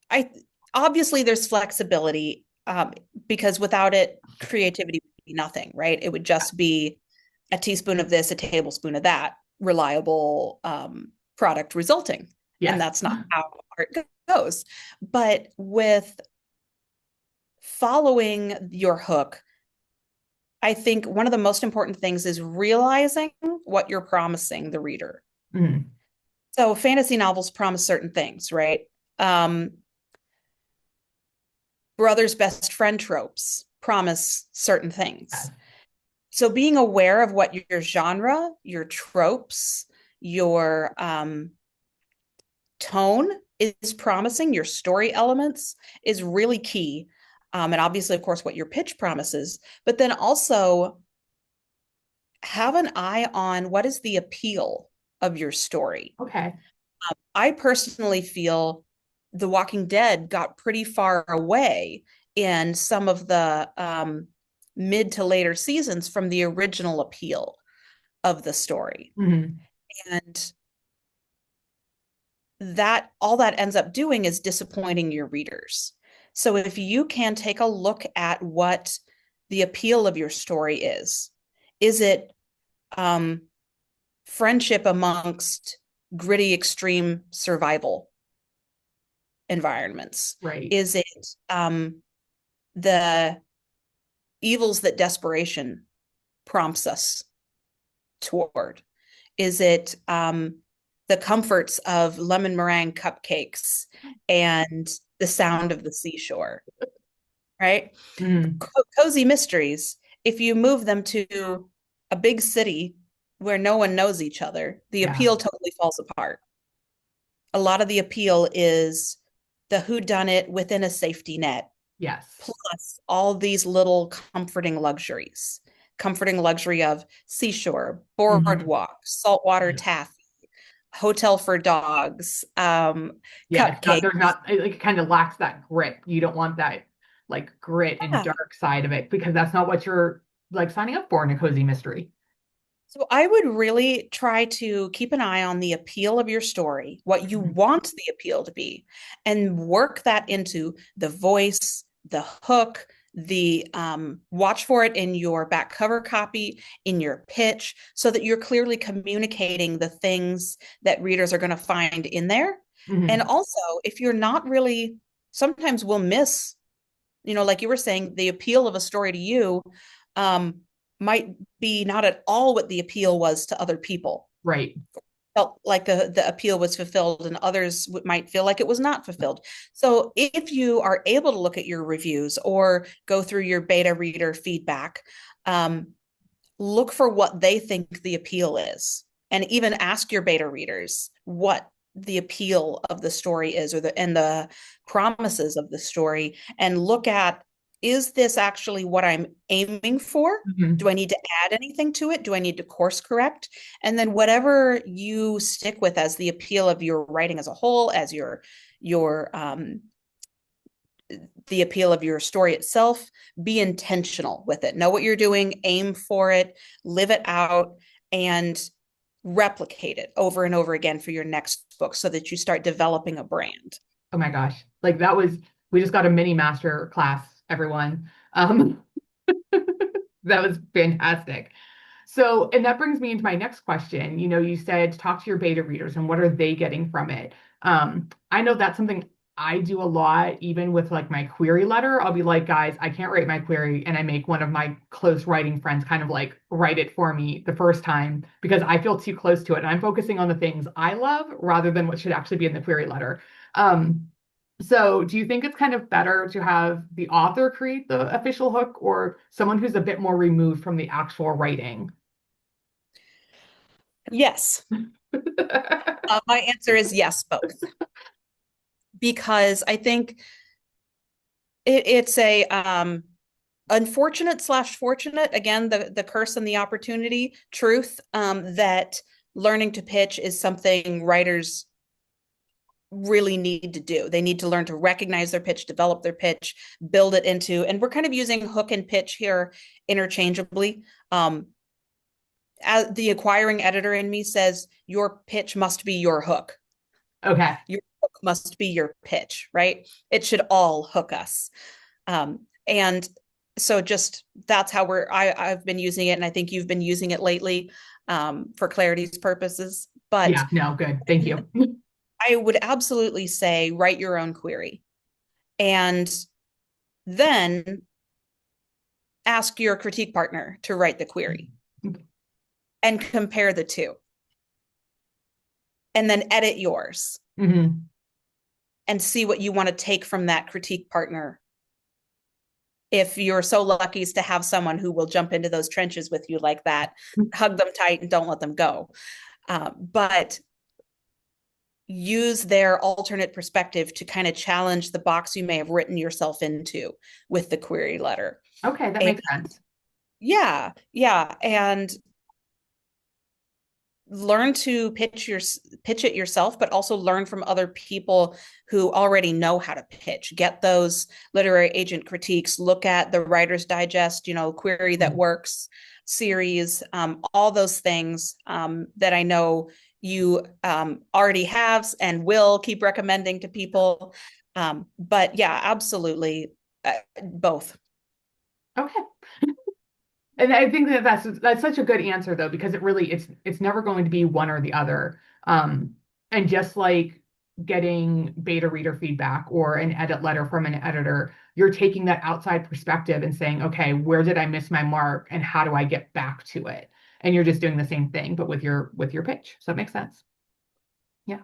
I obviously there's flexibility because without it, creativity would be nothing, right? It would just be a teaspoon of this, a tablespoon of that, reliable product resulting. And yes. that's not how art goes. But with following your hook, I think one of the most important things is realizing what you're promising the reader. Mm, So fantasy novels promise certain things, right? Um, brother's best friend tropes promise certain things. yes. So being aware of what your genre, your tropes, your tone is promising, your story elements is really key. And obviously, of course, what your pitch promises, but then also have an eye on what is the appeal of your story. Okay. I personally feel The Walking Dead got pretty far away in some of the mid to later seasons from the original appeal of the story. Mm, And that all that ends up doing is disappointing your readers. So if you can take a look at what the appeal of your story is it um, friendship amongst gritty extreme survival environments? right. Is it the evils that desperation prompts us toward? Is it the comforts of lemon meringue cupcakes and the sound of the seashore, right? Mm, Cozy mysteries. If you move them to a big city where no one knows each other, the yeah. appeal totally falls apart. A lot of the appeal is the whodunit within a safety net, Yes. plus all these little comforting luxury of seashore, Hmm. boardwalk, saltwater Yes. taffy, hotel for dogs, Yeah, it's not, cupcakes. there's not, it kind of lacks that grit. You don't want that like grit and Yeah. dark side of it because that's not what you're like signing up for in a cozy mystery. So I would really try to keep an eye on the appeal of your story, what you Mhm. want the appeal to be, and work that into the voice, the hook, the watch for it in your back cover copy, in your pitch, so that you're clearly communicating the things that readers are going to find in there. And Mhm. also, if you're not really, sometimes we'll miss, like you were saying, the appeal of a story to you um, might be not at all what the appeal was to other people. Right. Felt like the appeal was fulfilled, and others might feel like it was not fulfilled. So if you are able to look at your reviews or go through your beta reader feedback, um, look for what they think the appeal is, and even ask your beta readers what the appeal of the story is, or the promises of the story, and look at, is this actually what I'm aiming for? Do Mhm. I need to add anything to it? Do I need to course correct? And then whatever you stick with as the appeal of your writing as a whole, as your the appeal of your story itself, be intentional with it. Know what you're doing, aim for it, live it out, and replicate it over and over again for your next book so that you start developing a brand. Oh my gosh. Like that was, we just got a mini master class, everyone. That was fantastic. So, and that brings me into my next question. You said talk to your beta readers and what are they getting from it? I know that's something I do a lot, even with like my query letter. I'll be like, guys, I can't write my query. And I make one of my close writing friends kind of like write it for me the first time because I feel too close to it. And I'm focusing on the things I love rather than what should actually be in the query letter. Um, so, do you think it's kind of better to have the author create the official hook or someone who's a bit more removed from the actual writing? Yes. My answer is yes, both. Because I think it's a unfortunate slash fortunate, again, the curse and the opportunity truth, that learning to pitch is something writers really need to do. They need to learn to recognize their pitch, develop their pitch, build it into, and we're kind of using hook and pitch here interchangeably. As the acquiring editor in me says, your pitch must be your hook. Okay. Your hook must be your pitch, right? It should all hook us. And so just that's how I've been using it, and I think you've been using it lately, for clarity's purposes. But Yeah, no, good. Thank you. I would absolutely say write your own query and then ask your critique partner to write the query and compare the two. And then edit yours Mm-hmm. and see what you want to take from that critique partner. If you're so lucky as to have someone who will jump into those trenches with you like that, hug them tight and don't let them go. But use their alternate perspective to kind of challenge the box you may have written yourself into with the query letter. Okay, that And makes sense. yeah, yeah. And learn to pitch it yourself, but also learn from other people who already know how to pitch. Get those literary agent critiques, look at the Writer's Digest, Query That Works series, all those things, that I know you already have and will keep recommending to people. But yeah, absolutely, both. Okay. And I think that that's such a good answer though, because it's never going to be one or the other. And just like getting beta reader feedback or an edit letter from an editor, you're taking that outside perspective and saying, okay, where did I miss my mark and how do I get back to it? And you're just doing the same thing, but with your pitch. So that makes sense. Yeah.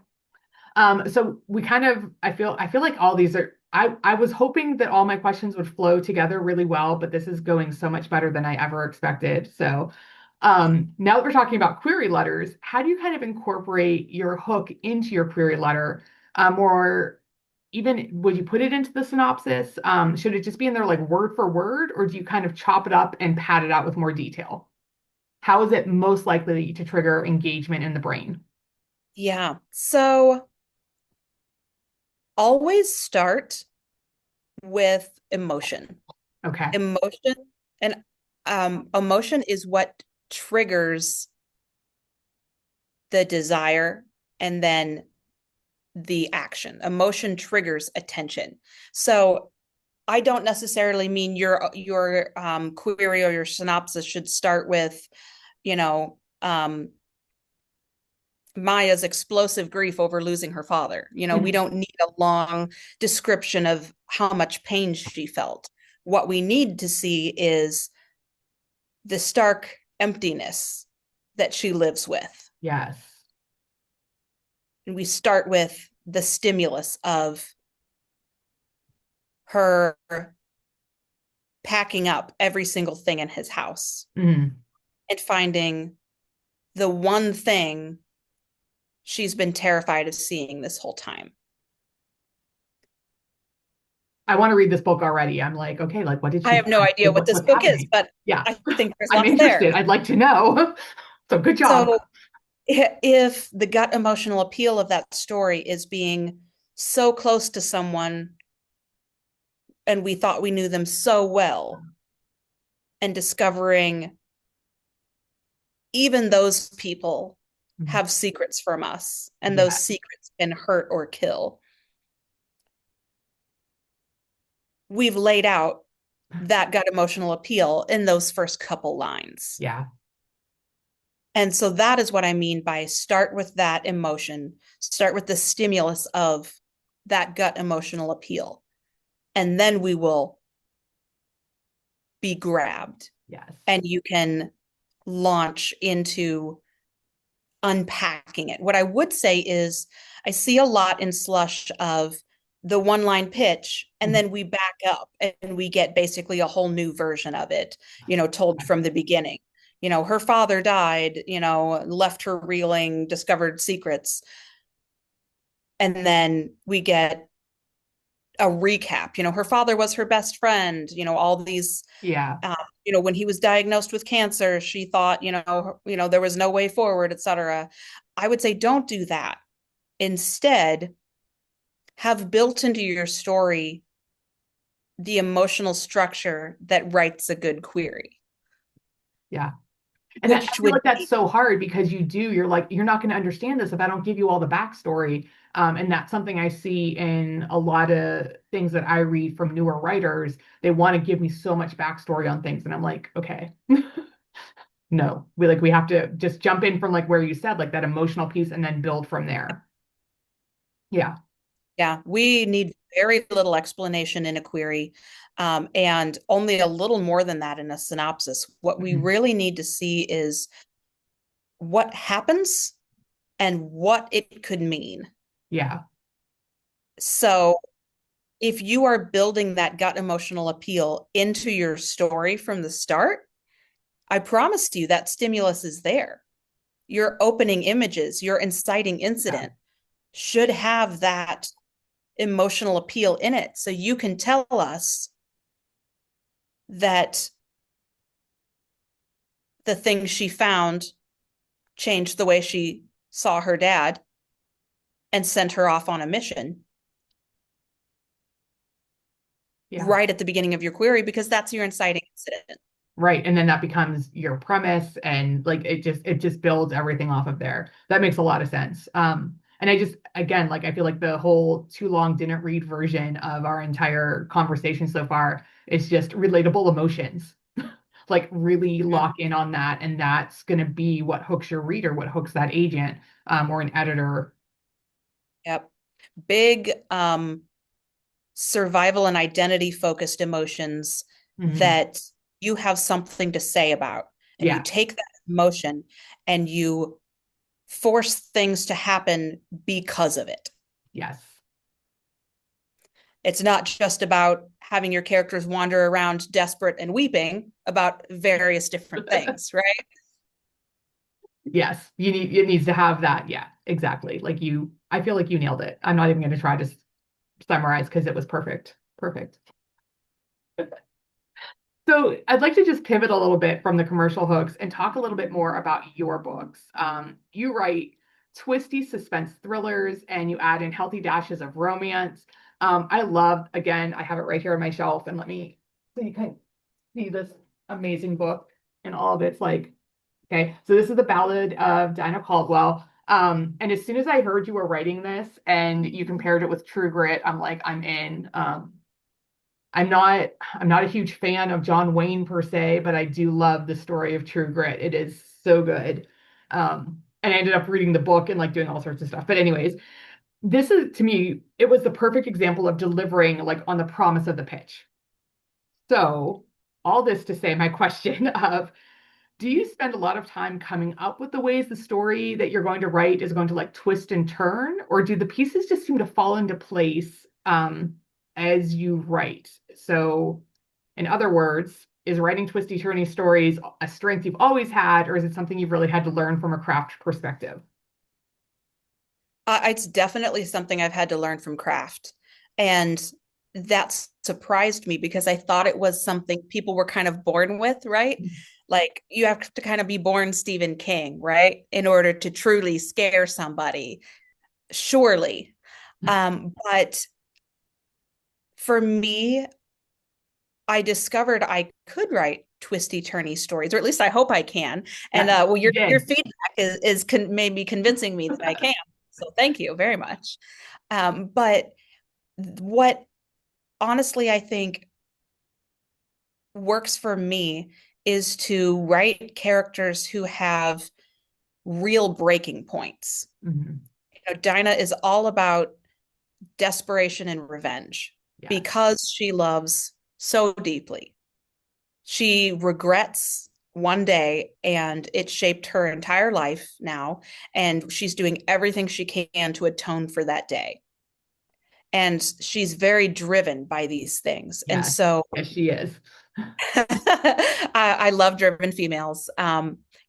So we kind of, I feel like all these are, I was hoping that all my questions would flow together really well, but this is going so much better than I ever expected. So now that we're talking about query letters, how do you kind of incorporate your hook into your query letter? Or even would you put it into the synopsis? Should it just be in there like word for word, or do you kind of chop it up and pad it out with more detail? How is it most likely to trigger engagement in the brain? Yeah. So always start with emotion. Okay. Emotion and emotion is what triggers the desire and then the action. Emotion triggers attention. So I don't necessarily mean your query or your synopsis should start with, you know, Maya's explosive grief over losing her father. We Mhm. don't need a long description of how much pain she felt. What we need to see is the stark emptiness that she lives with. Yes. And we start with the stimulus of her packing up every single thing in his house Mhm. and finding the one thing she's been terrified of seeing this whole time. I want to read this book already. I'm like, okay, like what did I she have no find? idea Like, what this what's book is, happening? but Yeah, I think there's I'm lots there. interested. I'd like to know. So good job. So if the gut emotional appeal of that story is being so close to someone and we thought we knew them so well, and discovering even those people Mhm. have secrets from us and those Yeah. secrets can hurt or kill. We've laid out that gut emotional appeal in those first couple lines. Yeah. And so that is what I mean by start with that emotion, start with the stimulus of that gut emotional appeal. And then we will be grabbed Yes. and you can launch into unpacking it. What I would say is I see a lot in Slush of the one line pitch, and Mhm. then we back up and we get basically a whole new version of it, told from the beginning. her father died, left her reeling, discovered secrets. And then we get a recap. Her father was her best friend, all these, Yeah. when he was diagnosed with cancer, she thought, there was no way forward, etc. I would say don't do that. Instead, have built into your story the emotional structure that writes a good query, Yeah. And that, I which feel would like that's be, so hard because you're like, you're not going to understand this if I don't give you all the backstory. And that's something I see in a lot of things that I read from newer writers. They want to give me so much backstory on things. And I'm like, okay, no, we have to just jump in from like where you said, like that emotional piece and then build from there. Yeah. yeah, we need very little explanation in a query, and only a little more than that in a synopsis. What we Mhm. really need to see is what happens and what it could mean. Yeah. So if you are building that gut emotional appeal into your story from the start, I promise you that stimulus is there. Your opening images, your inciting Yeah. incident should have that emotional appeal in it. So you can tell us that the things she found changed the way she saw her dad and sent her off on a mission Yeah. right at the beginning of your query because that's your inciting incident. Right. And then that becomes your premise and like it just builds everything off of there. That makes a lot of sense. And I just again like I feel like the whole too long didn't read version of our entire conversation so far is just relatable emotions. Like really lock in on that and that's going to be what hooks your reader, what hooks that agent or an editor. Yep. Big survival and identity focused emotions Mhm. that you have something to say about. And you Yeah. take that emotion and you force things to happen because of it. Yes. It's not just about having your characters wander around desperate and weeping about various different things, right? Yes. It needs to have that. Yeah, exactly. I feel like you nailed it. I'm not even going to try to summarize because it was perfect. Perfect. So I'd like to just pivot a little bit from the commercial hooks and talk a little bit more about your books. You write twisty suspense thrillers and you add in healthy dashes of romance. I love, again, I have it right here on my shelf, and let me so you can see this amazing book and all of its like, okay, so this is the Ballad of Dinah Caldwell. And as soon as I heard you were writing this and you compared it with True Grit, I'm like, I'm in. I'm not a huge fan of John Wayne per se, but I do love the story of True Grit. It is so good. And I ended up reading the book and like doing all sorts of stuff. But anyways, this is to me, it was the perfect example of delivering like on the promise of the pitch. So all this to say my question of do you spend a lot of time coming up with the ways the story that you're going to write is going to like twist and turn, or do the pieces just seem to fall into place as you write? So, in other words, is writing twisty turny stories a strength you've always had, or is it something you've really had to learn from a craft perspective? It's definitely something I've had to learn from craft. And that surprised me because I thought it was something people were kind of born with, right? Like you have to kind of be born Stephen King, right? In order to truly scare somebody, surely. But for me, I discovered I could write twisty turny stories, or at least I hope I can. And Yeah, well, you your did. feedback maybe convincing me that I can. So thank you very much. But what honestly I think works for me is to write characters who have real breaking points. Mhm. Dinah is all about desperation and revenge Yes. because she loves so deeply. She regrets one day and it shaped her entire life now. And she's doing everything she can to atone for that day. And she's very driven by these things. And Yes. so Yes, she is. I love driven females.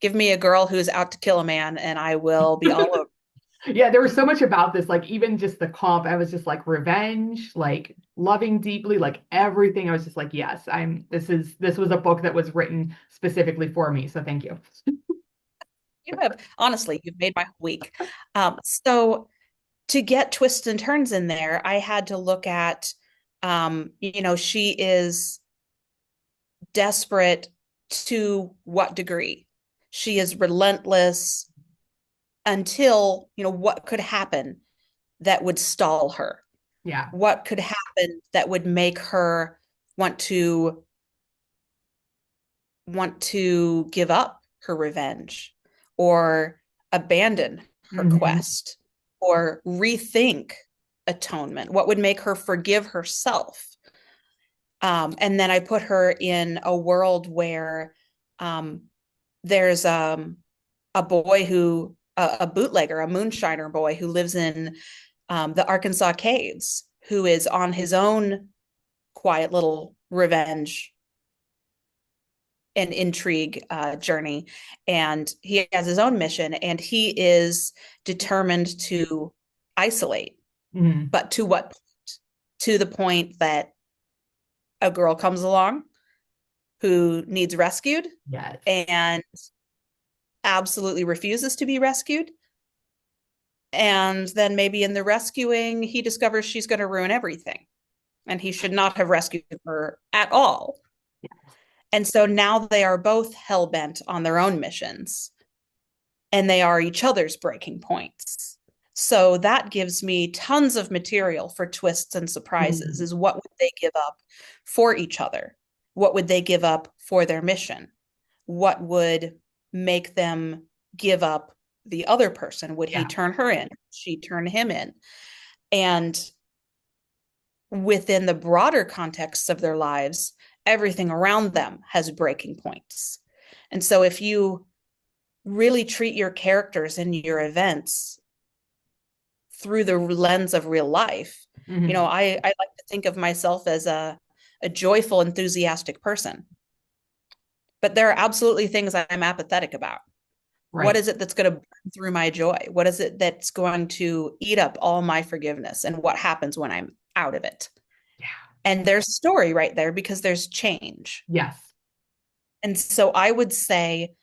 Give me a girl who's out to kill a man, and I will be all over. Yeah, there was so much about this, like even just the comp, I was just like revenge, like loving deeply, like everything. I was just like, yes, this was a book that was written specifically for me. So thank you. You have honestly, you've made my week. So to get twists and turns in there, I had to look at, she is desperate to what degree? She is relentless until, what could happen that would stall her? Yeah. What could happen that would make her want to give up her revenge or abandon her Hmm. quest or rethink atonement? What would make her forgive herself? And then I put her in a world where um, there's a boy a bootlegger, a moonshiner boy who lives in the Arkansas caves, who is on his own quiet little revenge and intrigue journey. And he has his own mission, and he is determined to isolate. Hmm. But to what point? To the point that a girl comes along who needs rescued Yes. and absolutely refuses to be rescued. And then maybe in the rescuing, he discovers she's going to ruin everything. And he should not have rescued her at all. And so now they are both hell bent on their own missions, and they are each other's breaking points. So that gives me tons of material for twists and surprises. Hmm. Is what would they give up for each other? What would they give up for their mission? What would make them give up the other person? Would he Yeah. turn her in? She turn him in? And within the broader context of their lives, everything around them has breaking points. And so if you really treat your characters and your events through the lens of real life, Hmm. I like to think of myself as a joyful, enthusiastic person. But there are absolutely things I'm apathetic about. What Right. is it that's going to burn through my joy? What is it that's going to eat up all my forgiveness? And what happens when I'm out of it? Yeah. And there's story right there because there's change. Yes. And so I would say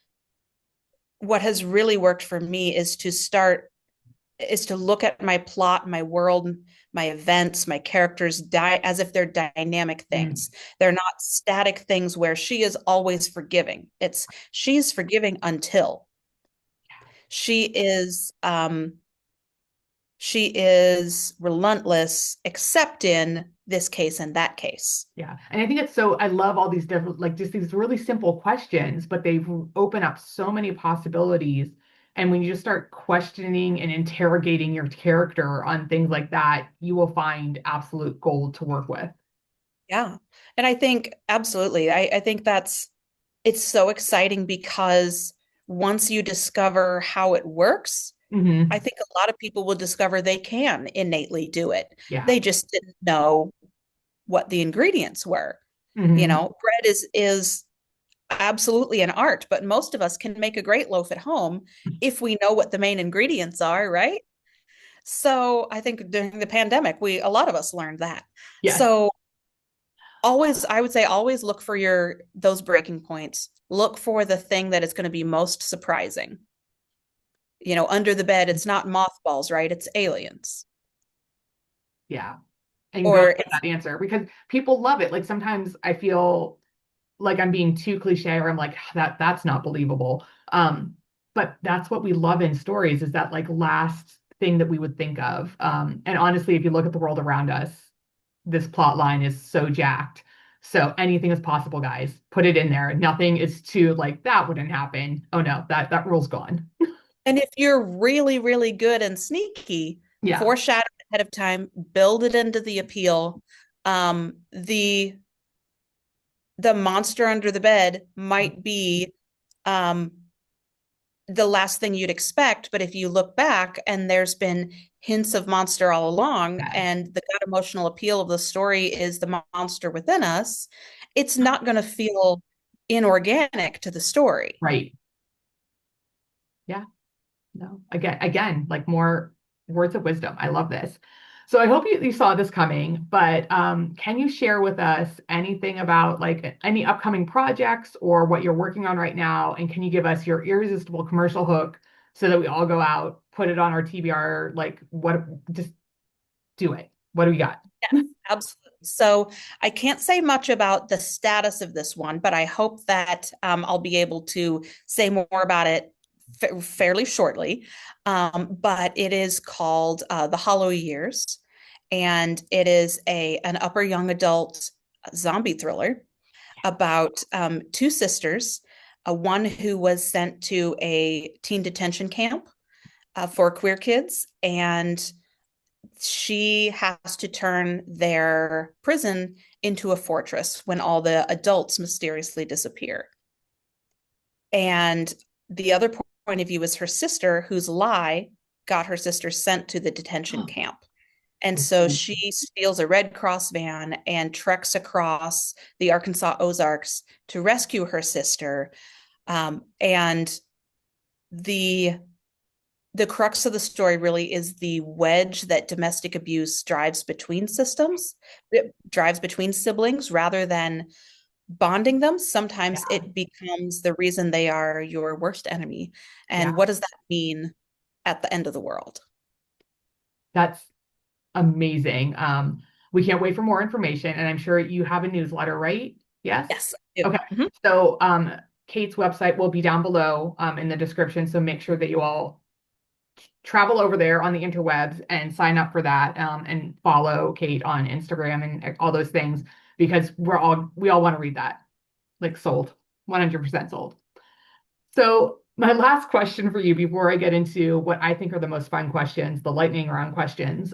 what has really worked for me is to look at my plot, my world, my events, my characters as if they're dynamic Mm. things. They're not static things where she is always forgiving. It's she's forgiving until she is relentless, except in this case and that case. Yeah. And I think it's so, I love all these different, like just these really simple questions, but they open up so many possibilities. And when you just start questioning and interrogating your character on things like that, you will find absolute gold to work with. Yeah. And I think absolutely. I think it's so exciting because once you discover how it works, I Hmm. think a lot of people will discover they can innately do it. Yeah. They just didn't know what the ingredients were. Hmm. Bread is absolutely an art, but most of us can make a great loaf at home if we know what the main ingredients are, right? So I think during the pandemic, a lot of us learned that. Yes. So I would say always look for those breaking points. Look for the thing that is going to be most surprising. Under the bed, it's not mothballs, right? It's aliens. Yeah. And go Or with that answer because people love it. Like sometimes I feel like I'm being too cliche or I'm like that's not believable. But that's what we love in stories is that like last thing that we would think of. And honestly, if you look at the world around us, this plot line is so jacked. So anything is possible, guys. Put it in there. Nothing is too like that wouldn't happen. Oh no, that rule's gone. and if you're really, really good and sneaky, Yeah. foreshadow ahead of time, build it into the appeal. The monster under the bed might be um the last thing you'd expect, but if you look back and there's been hints of monster all along, Yes. and the gut emotional appeal of the story is the monster within us, it's not going to feel inorganic to the story. Right. Yeah. No. Again, like more words of wisdom. I love this. So I hope you saw this coming, but can you share with us anything about like any upcoming projects or what you're working on right now? And can you give us your irresistible commercial hook so that we all go out, put it on our TBR, like what, just do it. What do we got? Yes, absolutely. So I can't say much about the status of this one, but I hope that I'll be able to say more about it fairly shortly. But it is called The Hollow Years, and it is an upper young adult zombie thriller about two sisters, one who was sent to a teen detention camp for queer kids, and she has to turn their prison into a fortress when all the adults mysteriously disappear. And the other point of view is her sister, whose lie got her sister sent to the detention camp. And so she steals a Red Cross van and treks across the Arkansas Ozarks to rescue her sister. And the crux of the story really is the wedge that domestic abuse drives between systems. It drives between siblings rather than bonding them. Sometimes Yeah, it becomes the reason they are your worst enemy. yeah, And what does that mean at the end of the world? that's amazing. We can't wait for more information, and I'm sure you have a newsletter, right? Yes? Yes, I do. Okay. Mhm. So Kate's website will be down below in the description. So make sure that you all travel over there on the interwebs and sign up for that and follow Kate on Instagram and all those things because we all want to read that. Like sold, 100% sold. So my last question for you before I get into what I think are the most fun questions, the lightning round questions.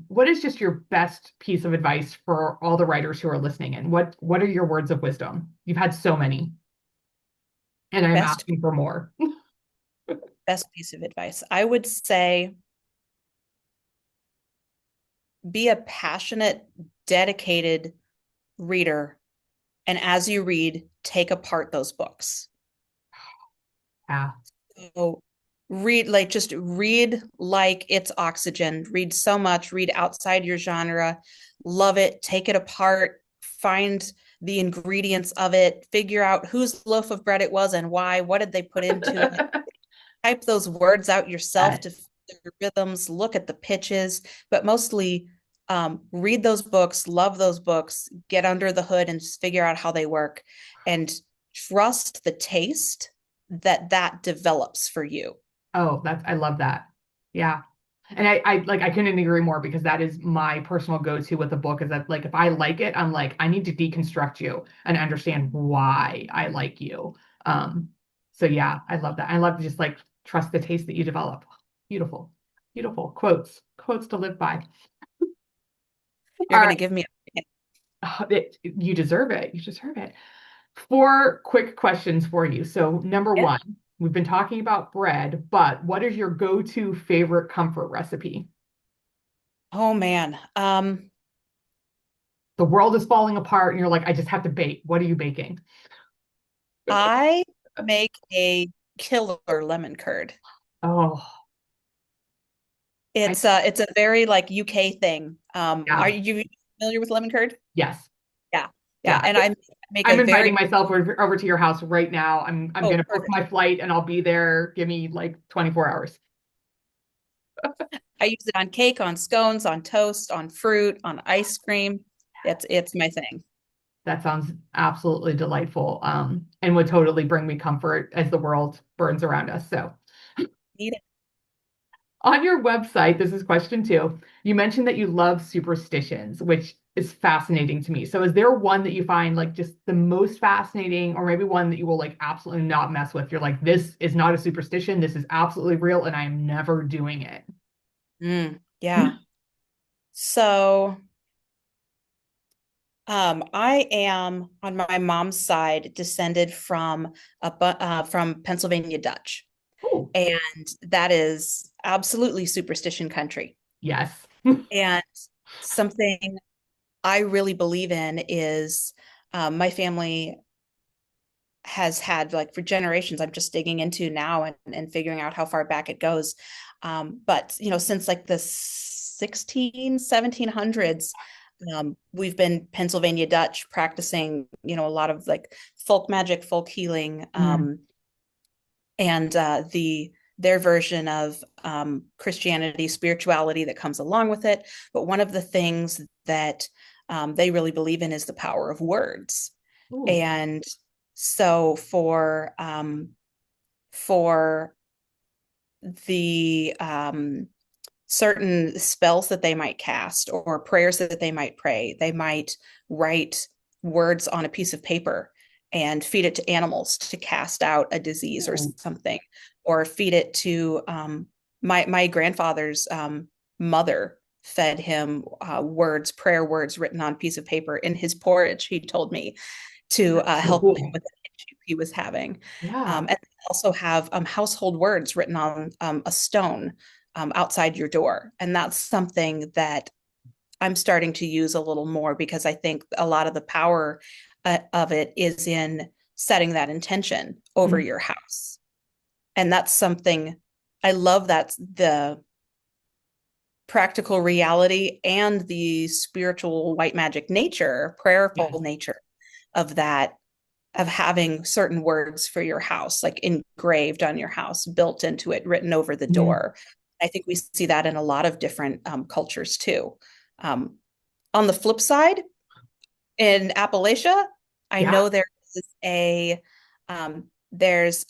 What is just your best piece of advice for all the writers who are listening? And what are your words of wisdom? You've had so many, and I'm Best asking for more. best piece of advice. I would say be a passionate, dedicated reader. And as you read, take apart those books. Yeah. So just read like it's oxygen. Read so much, read outside your genre, love it, take it apart, find the ingredients of it, figure out whose loaf of bread it was and why, what did they put into it. Type those words out yourself to the rhythms, look at the pitches, but mostly read those books, love those books, get under the hood and just figure out how they work and trust the taste that develops for you. Oh, I love that. Yeah. And I like I couldn't agree more because that is my personal go-to with a book is that like if I like it, I'm like, I need to deconstruct you and understand why I like you. Um, so yeah, I love that. I love to just like trust the taste that you develop. Beautiful, beautiful quotes to live by. You're All going to right. give me You deserve it. You deserve it. Four quick questions for you. So, number yeah. one, we've been talking about bread, but what is your go-to favorite comfort recipe? Oh man. The world is falling apart, and you're like, I just have to bake. What are you baking? I make a killer lemon curd. Oh, I It's a very like UK thing. Are yeah, you familiar with lemon curd? yes, Yeah. Yeah. yeah. And I make a I'm inviting very myself over to your house right now. I'm oh gonna book perfect. my flight, and I'll be there. Give me like 24 hours. I use it on cake, on scones, on toast, on fruit, on ice cream. It's my thing. That sounds absolutely delightful, and would totally bring me comfort as the world burns around us. So. Need it. On your website, this is question two. You mentioned that you love superstitions, which is fascinating to me. So, is there one that you find like just the most fascinating, or maybe one that you will like absolutely not mess with? You're like, this is not a superstition. This is absolutely real, and I'm never doing it. Yeah. So I am on my mom's side descended from Pennsylvania Dutch, Oh, and that is absolutely superstition country. yes. And something I really believe in is My family has had like for generations. I'm just digging into now and figuring out how far back it goes. But since like the 1700s, we've been Pennsylvania Dutch practicing, a lot of like folk magic, folk healing, Mm. and their version of Christianity, spirituality that comes along with it. But one of the things that they really believe in is the power of words. Ooh. And so for the certain spells that they might cast or prayers that they might pray, they might write words on a piece of paper and feed it to animals to cast out a disease or Ooh. something, or feed it to my grandfather's mother fed him words, prayer words written on a piece of paper in his porridge. He told me to That's so help him cool. with an issue he was having. Yeah. And also have household words written on a stone outside your door. And that's something that I'm starting to use a little more because I think a lot of the power of it is in setting that intention over Mm. your house. And that's something I love. That's the practical reality and the spiritual white magic nature, prayerful Yes. nature of that, of having certain words for your house, like engraved on your house, built into it, written over the Mm. door. I think we see that in a lot of different cultures too. Um, on the flip side, in Appalachia, I Yeah. know there's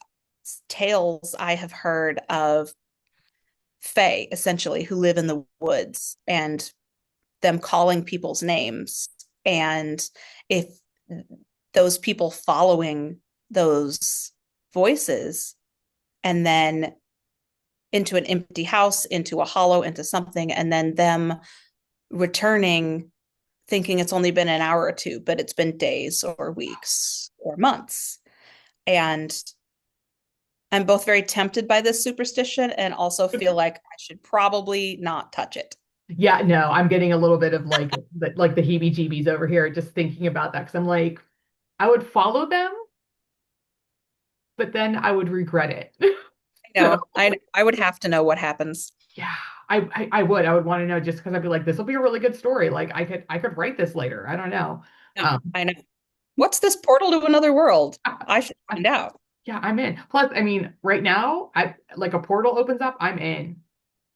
tales I have heard of fae, essentially, who live in the woods and them calling people's names. And if those people following those voices and then into an empty house, into a hollow, into something, and then them returning thinking it's only been an hour or two, but it's been days or weeks or months. And I'm both very tempted by this superstition and also feel like I should probably not touch it. Yeah, no, I'm getting a little bit of like the heebie-jeebies over here just thinking about that because I'm like, I would follow them, but then I would regret it. I So know. I would have to know what happens. yeah, I would want to know just because I'd be like, this will be a really good story. Like I could write this later. I don't know. No, Um, I know. What's this portal to another world? I should I, find out. yeah, I'm in. Plus, I mean, right now, I like a portal opens up, I'm in.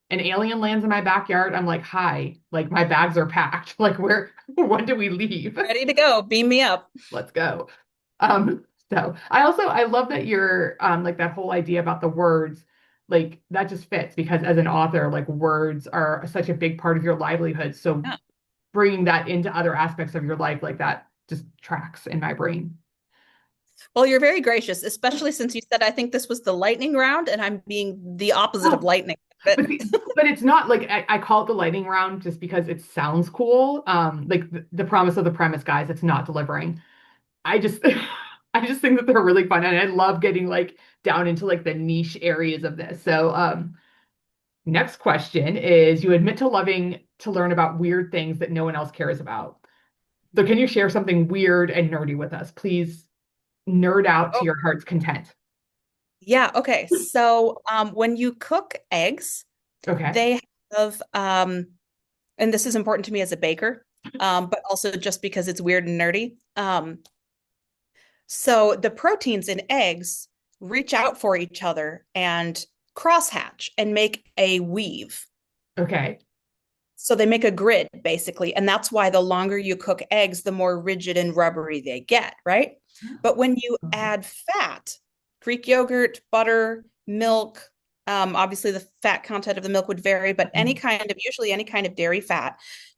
An alien lands in my backyard. I'm like, hi, like my bags are packed. Like where when do we leave? Ready to go. Beam me up. Let's go. So I love that you're like that whole idea about the words, like that just fits because as an author, like words are such a big part of your livelihood. So Yeah. bringing that into other aspects of your life like that just tracks in my brain. Well, you're very gracious, especially since you said I think this was the lightning round, and I'm being the opposite of Oh, lightning. But but it's not like I call it the lightning round just because it sounds cool. Like the promise of the premise, guys, it's not delivering. I just I just think that they're really fun and I love getting like down into like the niche areas of this. So next question is you admit to loving to learn about weird things that no one else cares about. So can you share something weird and nerdy with us? Please nerd out to oh, your heart's content. yeah, okay. So when you cook eggs, Okay. they have and this is important to me as a baker, but also just because it's weird and nerdy. So the proteins in eggs reach out for each other and crosshatch and make a weave. Okay. So they make a grid basically. And that's why the longer you cook eggs, the more rigid and rubbery they get, right? But when you add fat, Greek yogurt, butter, milk, obviously the fat content of the milk would vary, but usually any kind of dairy fat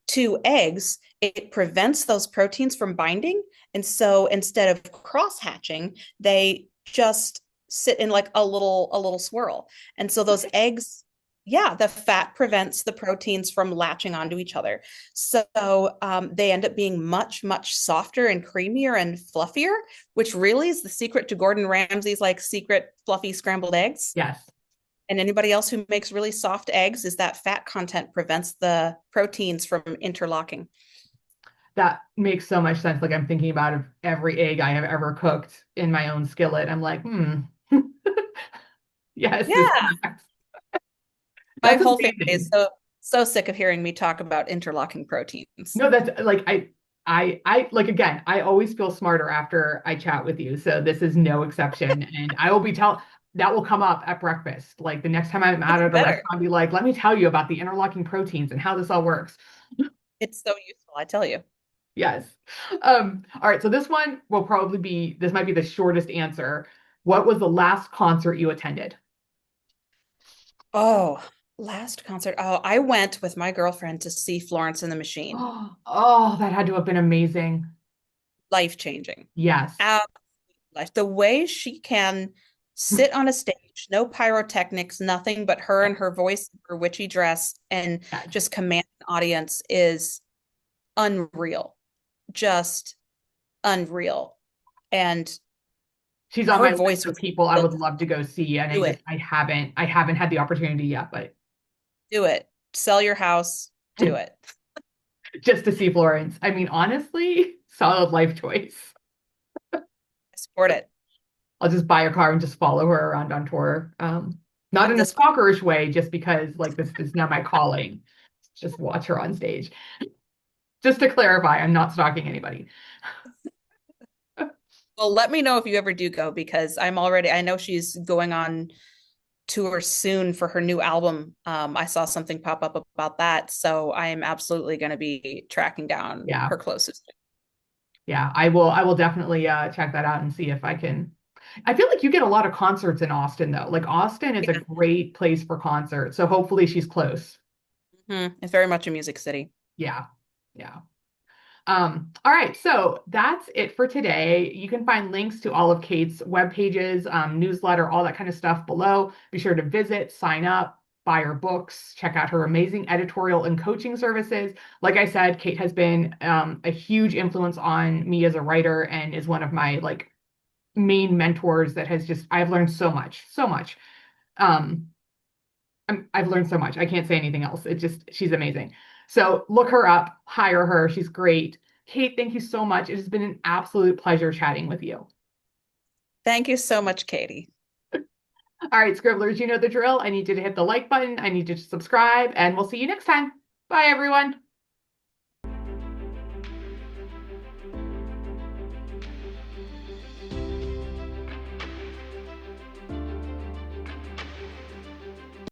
to eggs, it prevents those proteins from binding. And so instead of cross hatching, they just sit in like a little swirl. And so those eggs, yeah, the fat prevents the proteins from latching onto each other. So they end up being much, much softer and creamier and fluffier, which really is the secret to Gordon Ramsay's like secret fluffy scrambled eggs. Yes. And anybody else who makes really soft eggs is that fat content prevents the proteins from interlocking. That makes so much sense. Like I'm thinking about every egg I have ever cooked in my own skillet. I'm like, yes, this Yeah, tracks. my That's whole family is amazing. so sick of hearing me talk about interlocking proteins. No, that's like I like again, I always feel smarter after I chat with you. So this is no exception. And I will be tell that will come up at breakfast. Like the next time I'm out Even at a better. restaurant, I'll be like, let me tell you about the interlocking proteins and how this all works. It's so useful, I tell you. Yes. All right. So this one will probably be, this might be the shortest answer. What was the last concert you attended? Oh, last concert. Oh, I went with my girlfriend to see Florence and the Machine. Oh, that had to have been amazing. Life changing. Yes. Life. The way she can sit on a stage, no pyrotechnics, nothing but her and her voice, her witchy dress, and Yes. just command an audience is unreal. Just unreal. And She's on her my list voice of was people I built would to love to go see, and do it. I haven't had the opportunity yet, but Do it. Sell your house. Do it. just to see Florence. I mean, honestly, solid life choice. I support it. I'll just buy a car and just follow her around on tour. Not At in a this stalkerish way, just because like this is now my calling. Just watch her on stage. Just to clarify, I'm not stalking anybody. Well, let me know if you ever do go because I know she's going on tour soon for her new album. I saw something pop up about that. So I am absolutely going to be tracking down Yeah, her closest. yeah, I will definitely check that out and see if I can. I feel like you get a lot of concerts in Austin though. Like Austin is a Yeah. great place for concerts. So hopefully she's close. It's very much a music city. Yeah. Yeah. All right, so that's it for today. You can find links to all of Kate's web pages, newsletter, all that kind of stuff below. Be sure to visit, sign up, buy her books, check out her amazing editorial and coaching services. Like I said, Kate has been a huge influence on me as a writer and is one of my like main mentors that has just I've learned so much, so much. Um, I've learned so much. I can't say anything else. It just, she's amazing. So look her up, hire her. She's great. Kate, thank you so much. It has been an absolute pleasure chatting with you. Thank you so much, Katie. All right, Scribblers, you know the drill. I need you to hit the like button. I need you to subscribe, and we'll see you next time. Bye, everyone.